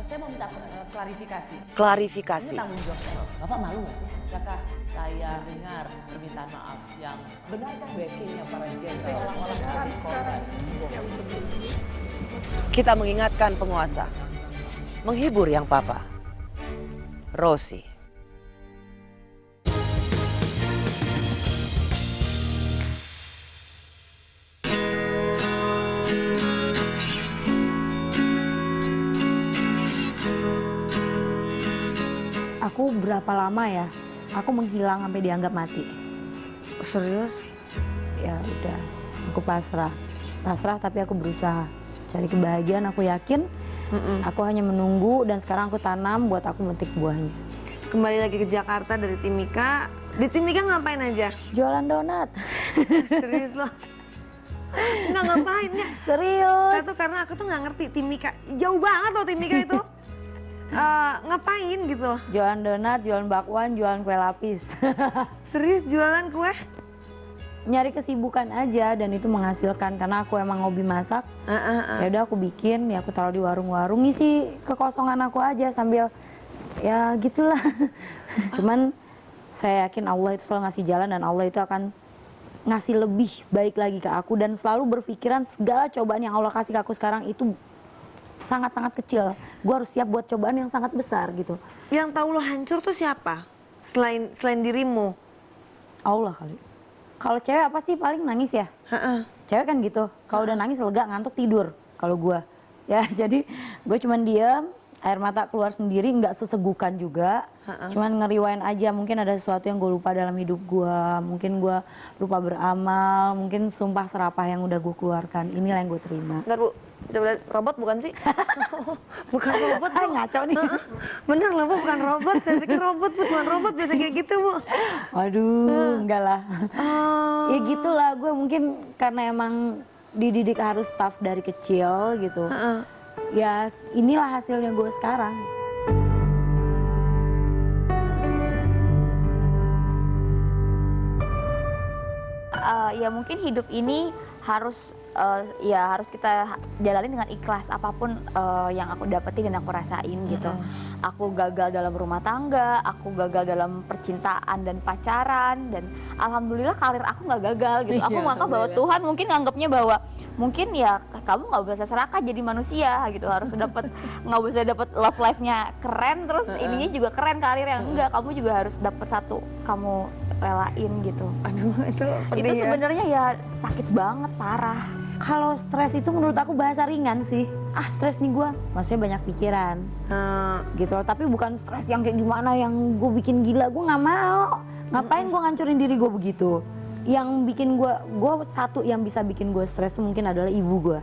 Saya mau minta klarifikasi. Klarifikasi. Ini tanggung jawab. Bapak malu nggak sih? Apakah saya dengar permintaan maaf yang benarkah backingnya para jenderal orang-orang sekarang? Kita mengingatkan penguasa, menghibur yang papa. Rosi. Aku berapa lama ya? Aku menghilang sampai dianggap mati. Serius? Ya udah, aku pasrah. Pasrah tapi aku berusaha. Cari kebahagiaan, aku yakin. Aku hanya menunggu dan sekarang aku tanam buat aku memetik buahnya. Kembali lagi ke Jakarta dari Timika. Di Timika ngapain aja? Jualan donat. Serius loh? Nggak ngapain ya? Serius. Satu karena aku tuh nggak ngerti Timika. Jauh banget loh Timika itu. Ngapain gitu? Jualan donat, jualan bakwan, jualan kue lapis. Serius jualan kue? Nyari kesibukan aja dan itu menghasilkan karena aku emang hobi masak. Ya udah aku bikin, ya aku taruh di warung-warung, ngisi kekosongan aku aja sambil ya gitulah. Cuman saya yakin Allah itu selalu ngasih jalan dan Allah itu akan ngasih lebih baik lagi ke aku dan selalu berpikiran segala cobaan yang Allah kasih ke aku sekarang itu sangat-sangat kecil. Gue harus siap buat cobaan yang sangat besar gitu. Yang tahu lo hancur tuh siapa? Selain dirimu? Allah kali. Kalau cewek apa sih paling nangis ya? Cewek kan gitu. Kalau udah nangis lega ngantuk tidur. Kalau gue, ya jadi gue cuman diem, air mata keluar sendiri, nggak sesegukan juga. Cuman ngeriwain aja. Mungkin ada sesuatu yang gue lupa dalam hidup gue. Mungkin gue lupa beramal. Mungkin sumpah serapah yang udah gue keluarkan. Inilah yang gue terima. Bentar Bu, coba robot bukan sih? Bukan robot Bu. Ngaco nih. Bener loh Bu, bukan robot. Saya pikir robot Bu, bukan robot biasa kayak gitu Bu. Waduh, enggak lah. Ya gitulah, gue mungkin karena emang dididik harus tough dari kecil gitu. Ya inilah hasilnya gue sekarang. Ya mungkin hidup ini harus harus kita jalani dengan ikhlas apapun yang aku dapetin dan aku rasain gitu. Aku gagal dalam rumah tangga, aku gagal dalam percintaan dan pacaran, dan alhamdulillah karir aku nggak gagal gitu. Aku menganggap bahwa Tuhan mungkin nganggapnya bahwa mungkin ya kamu nggak bisa serakah jadi manusia gitu, harus dapat nggak bisa dapat love life-nya keren terus ininya juga keren karir yang enggak, kamu juga harus dapat satu kamu relain gitu. Aduh itu sebenarnya ya sakit banget parah. Kalau stres itu menurut aku bahasa ringan sih. Stres nih gue, maksudnya banyak pikiran gitu loh. Tapi bukan stres yang kayak gimana yang gue bikin gila, gue nggak mau. Ngapain gue ngancurin diri gue begitu? Yang bikin gue satu yang bisa bikin gue stres tuh mungkin adalah ibu gue.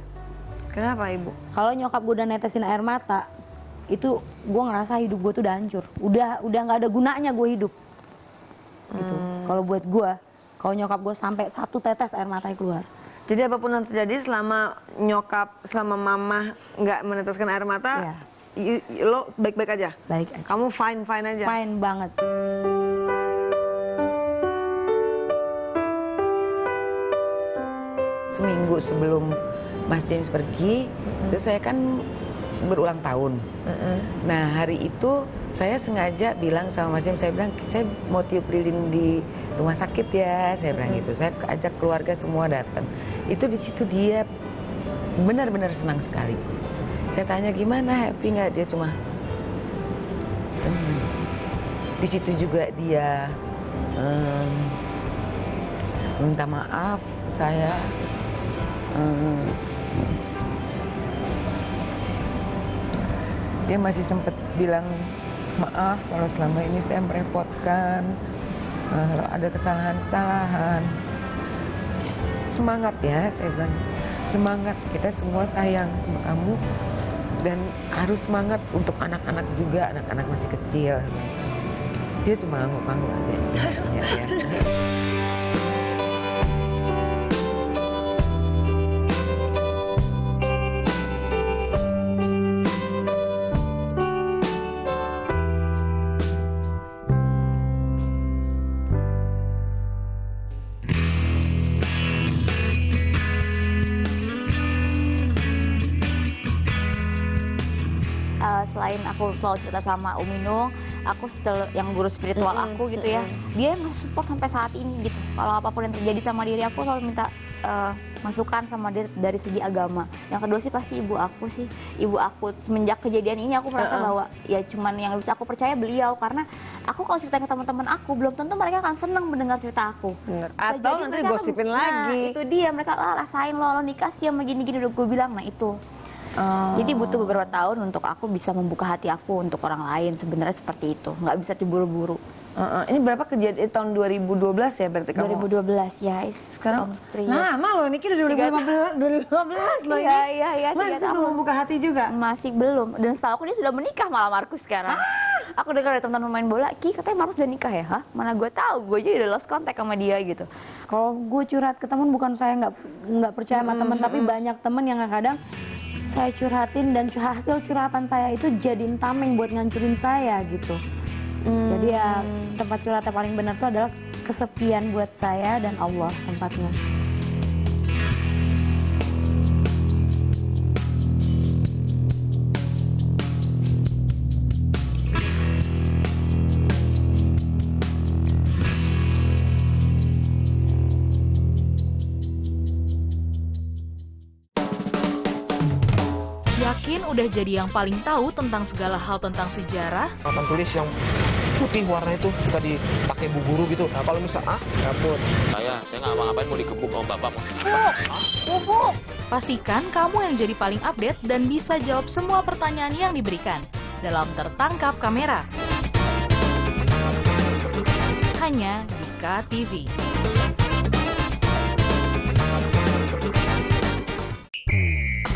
Kenapa ibu? Kalau nyokap gue udah netesin air mata, itu gue ngerasa hidup gue tuh udah hancur. Udah nggak ada gunanya gue hidup. Gitu. Kalau buat gue, kalau nyokap gue sampai satu tetes air matanya keluar. Jadi apapun yang terjadi selama mama nggak meneteskan air mata, lo baik-baik aja? Baik aja. Kamu fine aja? Fine banget. Seminggu sebelum Mas James pergi, itu saya kan berulang tahun. Nah hari itu saya sengaja bilang sama Mas James, saya bilang saya mau tiup lilin di rumah sakit ya, saya bilang gitu. Saya ajak keluarga semua datang. Itu di situ dia benar-benar senang sekali. Saya tanya gimana, happy nggak? Dia cuma senang. Di situ juga dia minta maaf saya. Dia masih sempat bilang maaf kalau selama ini saya merepotkan, kalau ada kesalahan-kesalahan. Semangat ya, saya bilang. Semangat, kita semua sayang sama kamu. Dan harus semangat untuk anak-anak juga, anak-anak masih kecil. Dia cuma ngangguk-ngangguk aja. Ya. Selain aku selalu cerita sama Umi Nung, aku yang guru spiritual aku gitu ya, dia yang support sampai saat ini gitu. Kalau apapun yang terjadi sama diri aku selalu minta masukan sama dia dari segi agama. Yang kedua sih pasti ibu aku sih. Ibu aku semenjak kejadian ini aku merasa bahwa ya cuman yang bisa aku percaya beliau, karena aku kalau cerita ke teman-teman aku belum tentu mereka akan senang mendengar cerita aku. Atau nanti gosipin lagi. Nah, itu dia, mereka rasain lo nikah sih sama gini-gini udah gue bilang. Nah itu. Jadi butuh beberapa tahun untuk aku bisa membuka hati aku untuk orang lain, sebenarnya seperti itu, nggak bisa diburu-buru. Ini berapa kejadian tahun 2012 ya berarti kamu? 2012 ya, sekarang lama loh, ini udah 2015 loh ini. Iya. Masih belum membuka hati juga? Masih belum, dan setahu aku dia sudah menikah malah Markus sekarang. Aku dengar dari teman-teman main bola, Ki katanya Markus udah nikah ya? Hah? Mana gue tahu, gue aja udah lost contact sama dia gitu. Kalau gue curhat ke teman, bukan saya nggak percaya sama teman, tapi banyak teman yang kadang saya curhatin dan hasil curhatan saya itu jadiin tameng buat ngancurin saya gitu. Jadi ya tempat curhat yang paling benar itu adalah kesepian buat saya dan Allah tempatnya. Yakin udah jadi yang paling tahu tentang segala hal tentang sejarah? Papan tulis yang putih warna itu suka dipakai bu guru gitu. Nah, kalau misal dapur. Saya nggak ngapain mau digebuk sama bapak. Pastikan kamu yang jadi paling update dan bisa jawab semua pertanyaan yang diberikan dalam Tertangkap Kamera. Hanya di KTV.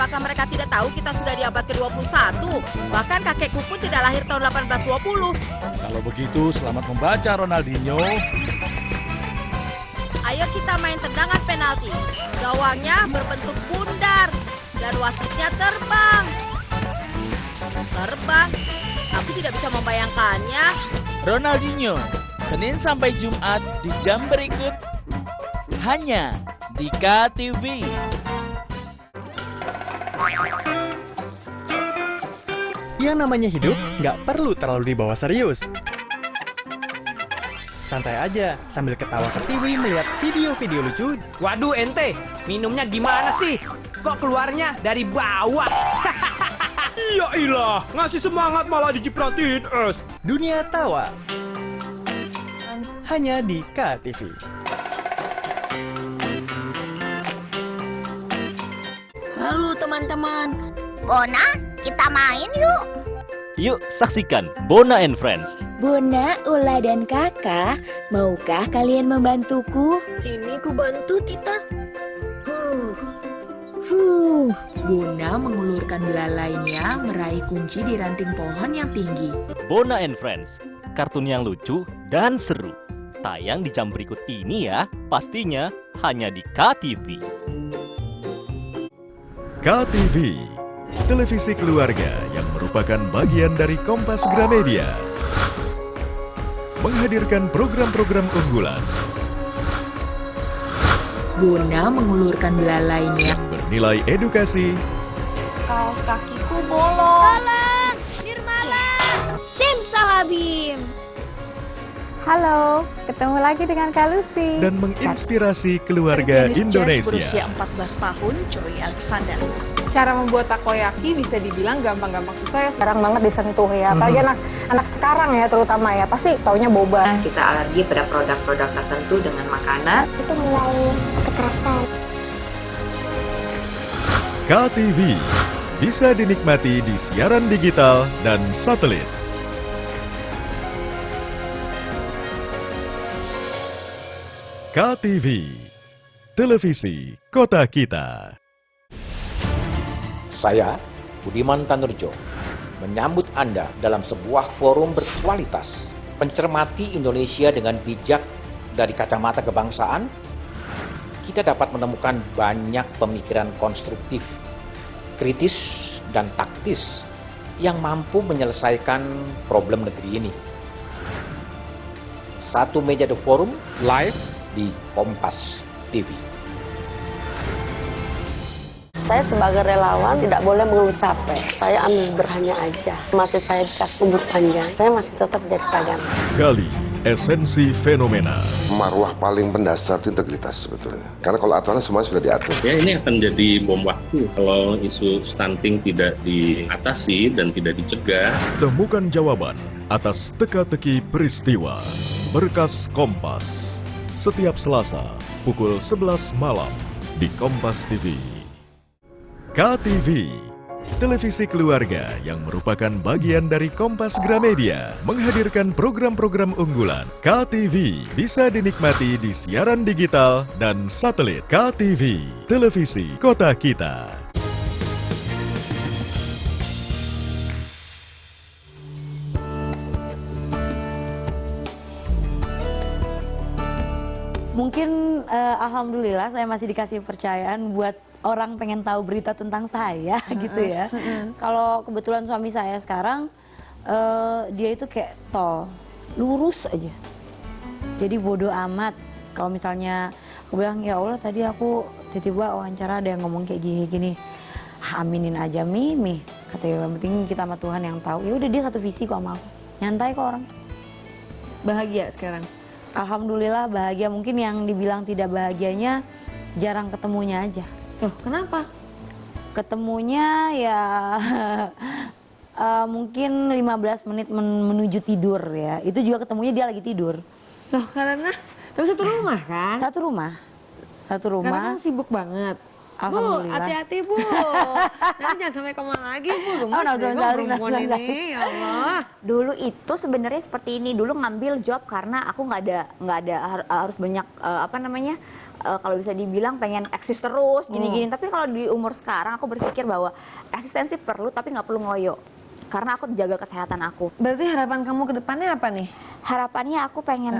Apakah mereka tidak tahu kita sudah di abad ke-21? Bahkan kakekku pun tidak lahir tahun 1820. Kalau begitu, selamat membaca Ronaldinho. Ayo kita main tendangan penalti. Gawangnya berbentuk bundar dan wasitnya terbang. Terbang? Aku tidak bisa membayangkannya. Ronaldinho, Senin sampai Jumat di jam berikut hanya di KTV. Yang namanya hidup nggak perlu terlalu dibawa serius. Santai aja sambil ketawa ke TV melihat video-video lucu. Waduh ente, minumnya gimana sih? Kok keluarnya dari bawah? Iya ilah, ngasih semangat malah dicipratin es. Dunia tawa hanya di KTV. Halo teman-teman. Bona, kita main yuk. Yuk saksikan Bona and Friends. Bona, Ula, dan Kakak, maukah kalian membantuku? Sini ku bantu, Tita. Bona mengulurkan belalainya meraih kunci di ranting pohon yang tinggi. Bona and Friends, kartun yang lucu dan seru. Tayang di jam berikut ini ya, pastinya hanya di KTV. KTV, televisi keluarga yang merupakan bagian dari Kompas Gramedia. Menghadirkan program-program unggulan. Bona mengulurkan belalainya. Bernilai edukasi. Kaos kakiku bolong. Tolong, Nirmala. Simsalabim. Halo, ketemu lagi dengan Kak Lucy. Dan menginspirasi keluarga Indonesia. Berusia 14 tahun, Joy Alexander. Cara membuat takoyaki bisa dibilang gampang-gampang susah ya. Jarang banget disentuh ya, apalagi anak sekarang ya terutama ya, pasti taunya boba. Kita alergi pada produk-produk tertentu dengan makanan. Itu mulai kekerasan. KTV bisa dinikmati di siaran digital dan satelit. KTV, televisi kota kita. Saya, Budiman Tanurjo, menyambut Anda dalam sebuah forum berkualitas, mencermati Indonesia dengan bijak dari kacamata kebangsaan. Kita dapat menemukan banyak pemikiran konstruktif, kritis, dan taktis yang mampu menyelesaikan problem negeri ini. Satu meja The Forum live di Kompas TV. Saya sebagai relawan tidak boleh mengeluh capek. Saya ambil berhanya aja. Masih saya dikasih umur panjang, saya masih tetap jadi tagana. Gali esensi fenomena. Marwah paling mendasar itu integritas sebetulnya. Karena kalau aturan semua sudah diatur. Ya ini akan jadi bom waktu kalau isu stunting tidak diatasi dan tidak dicegah. Temukan jawaban atas teka-teki peristiwa. Berkas Kompas. Setiap Selasa pukul 11 malam di Kompas TV. KTV, televisi keluarga yang merupakan bagian dari Kompas Gramedia, menghadirkan program-program unggulan. KTV bisa dinikmati di siaran digital dan satelit. KTV, televisi kota kita. Mungkin alhamdulillah saya masih dikasih kepercayaan buat orang pengen tahu berita tentang saya gitu ya. Kalau kebetulan suami saya sekarang dia itu kayak tol, lurus aja. Jadi bodoh amat kalau misalnya aku bilang ya Allah tadi aku tiba-tiba wawancara ada yang ngomong kayak gini-gini. Aminin aja Mimi, katanya yang penting kita sama Tuhan yang tahu. Ya udah dia satu visi kok sama aku. Nyantai kok orang. Bahagia sekarang? Alhamdulillah bahagia. Mungkin yang dibilang tidak bahagianya jarang ketemunya aja. Tuh, kenapa? Ketemunya ya mungkin 15 menit menuju tidur ya. Itu juga ketemunya dia lagi tidur. Loh, karena tapi satu rumah kan? Satu rumah. Satu rumah. Karena kan sibuk banget. Bu, hati-hati Bu. Nanti jangan sampai koma lagi Bu. Gemes deh perempuan ini, ya Allah. Dulu itu sebenarnya seperti ini. Dulu ngambil job karena aku nggak ada harus banyak kalau bisa dibilang pengen eksis terus gini-gini. Tapi kalau di umur sekarang aku berpikir bahwa eksistensi perlu tapi nggak perlu ngoyo. Karena aku jaga kesehatan aku. Berarti harapan kamu ke depannya apa nih? Harapannya aku pengen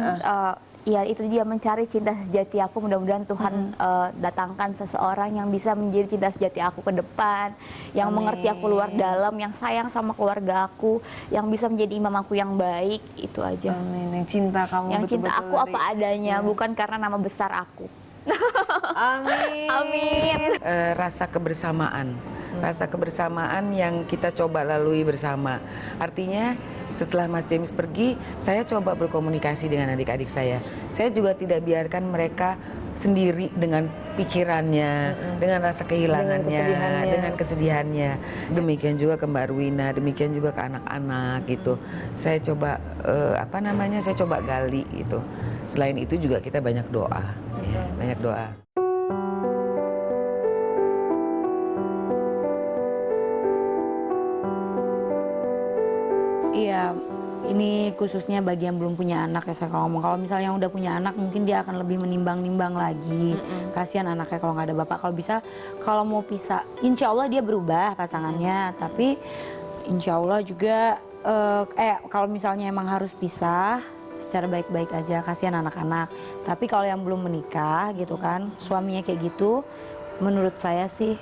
ya itu dia, mencari cinta sejati aku. Mudah-mudahan Tuhan datangkan seseorang yang bisa menjadi cinta sejati aku ke depan, yang mengerti aku luar dalam, yang sayang sama keluarga aku, yang bisa menjadi imam aku yang baik. Itu aja. Amin. Yang cinta kamu yang betul-betul cinta aku apa adanya, bukan karena nama besar aku. Amin. Amin. Rasa kebersamaan. Rasa kebersamaan yang kita coba lalui bersama. Artinya setelah Mas James pergi, saya coba berkomunikasi dengan adik-adik saya. Saya juga tidak biarkan mereka sendiri dengan pikirannya, dengan rasa kehilangannya, dengan kesedihannya. Demikian juga ke Mbak Ruina, demikian juga ke anak-anak gitu. Saya coba saya coba gali gitu. Selain itu juga kita banyak doa, ya, banyak doa. Iya, ini khususnya bagi yang belum punya anak ya saya kalau ngomong. Kalau misalnya yang udah punya anak mungkin dia akan lebih menimbang-nimbang lagi. Kasihan anaknya kalau nggak ada bapak. Kalau bisa, kalau mau pisah, insya Allah dia berubah pasangannya. Tapi insya Allah juga, kalau misalnya emang harus pisah, secara baik-baik aja, kasihan anak-anak. Tapi kalau yang belum menikah gitu kan, suaminya kayak gitu, menurut saya sih,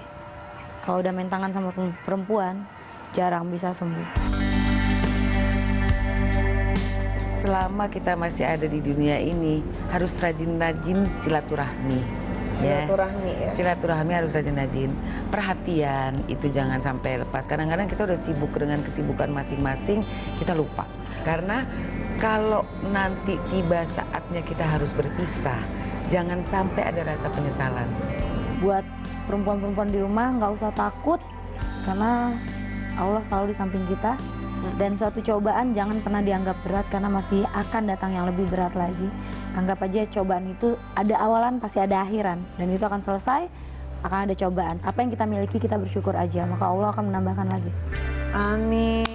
kalau udah main tangan sama perempuan, jarang bisa sembuh. Selama kita masih ada di dunia ini, harus rajin-rajin silaturahmi. Silaturahmi ya? Silaturahmi harus rajin-rajin. Perhatian itu jangan sampai lepas. Kadang-kadang kita udah sibuk dengan kesibukan masing-masing, kita lupa. Karena kalau nanti tiba saatnya kita harus berpisah, jangan sampai ada rasa penyesalan. Buat perempuan-perempuan di rumah nggak usah takut, karena Allah selalu di samping kita. Dan suatu cobaan jangan pernah dianggap berat, karena masih akan datang yang lebih berat lagi. Anggap aja cobaan itu ada awalan pasti ada akhiran, dan itu akan selesai, akan ada cobaan. Apa yang kita miliki kita bersyukur aja, maka Allah akan menambahkan lagi. Amin.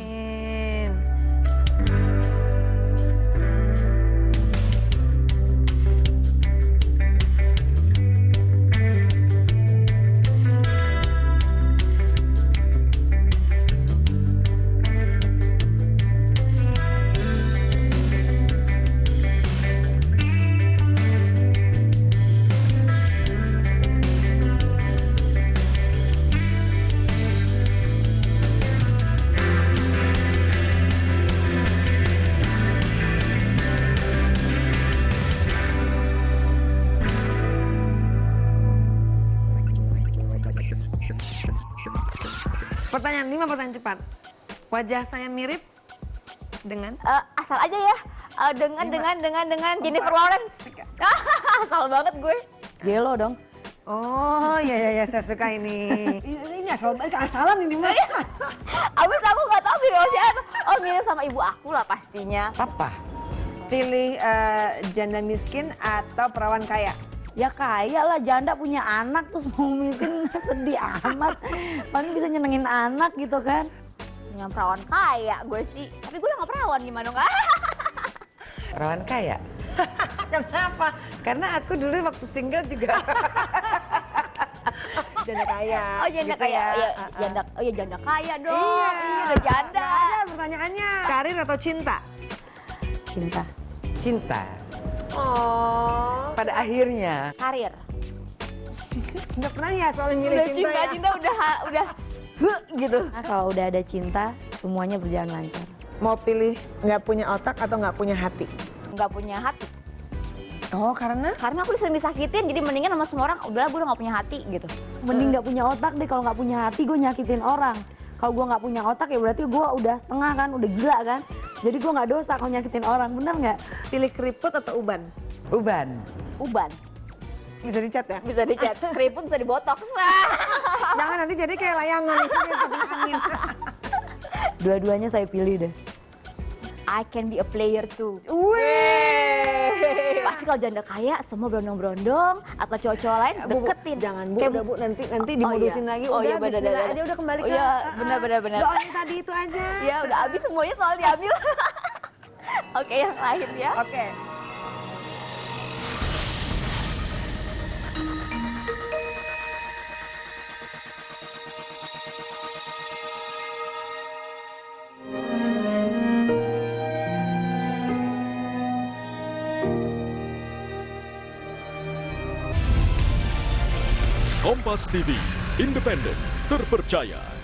Pertanyaan 5 pertanyaan cepat. Wajah saya mirip dengan? Asal aja ya. Dengan Jennifer Lawrence. Asal banget gue. Jello dong. Oh iya saya suka ini. Ini asal banget, asalan ini mah. Abis aku nggak tahu video siapa. Oh mirip sama ibu aku lah pastinya. Apa? Pilih janda miskin atau perawan kaya? Ya kaya lah, janda punya anak terus mau miskin sedih amat. Paling bisa nyenengin anak gitu kan. Dengan perawan kaya gue sih. Tapi gue udah gak perawan, gimana nggak? Perawan kaya? Kenapa? Karena aku dulu waktu single juga. Janda kaya. Oh janda gitu kaya. ya. Iya janda kaya dong. Iya, udah janda. Nggak ada pertanyaannya. Karir atau cinta? Cinta. Cinta. Oh. Pada akhirnya. Karir. Nggak pernah ya soal milih Udah cinta ya? cinta udah gitu. Nah, kalau udah ada cinta, semuanya berjalan lancar. Mau pilih nggak punya otak atau nggak punya hati? Nggak punya hati. Oh karena? Karena aku sering disakitin, jadi mendingan sama semua orang, udahlah gue udah nggak punya hati gitu. Mending nggak punya otak deh, kalau nggak punya hati gue nyakitin orang. Kalau gue nggak punya otak ya berarti gue udah setengah kan, udah gila kan. Jadi gue nggak dosa kalau nyakitin orang, bener nggak? Pilih keriput atau uban? Uban. Uban. Bisa dicat ya? Bisa dicat, keriput bisa dibotox. Jangan nanti jadi kayak layangan itu dia kena angin. Dua-duanya saya pilih deh. I can be a player too. Wih. Pasti kalau janda kaya semua berondong-berondong atau cowok-cowok lain deketin. Jangan bu, udah bu nanti dimodusin lagi. Oh iya benar. Aja udah kembali ke. Iya benar. Doanya tadi itu aja. Ya udah habis semuanya soal diambil. Oke yang lain ya. Oke. Kompas TV, independen, terpercaya.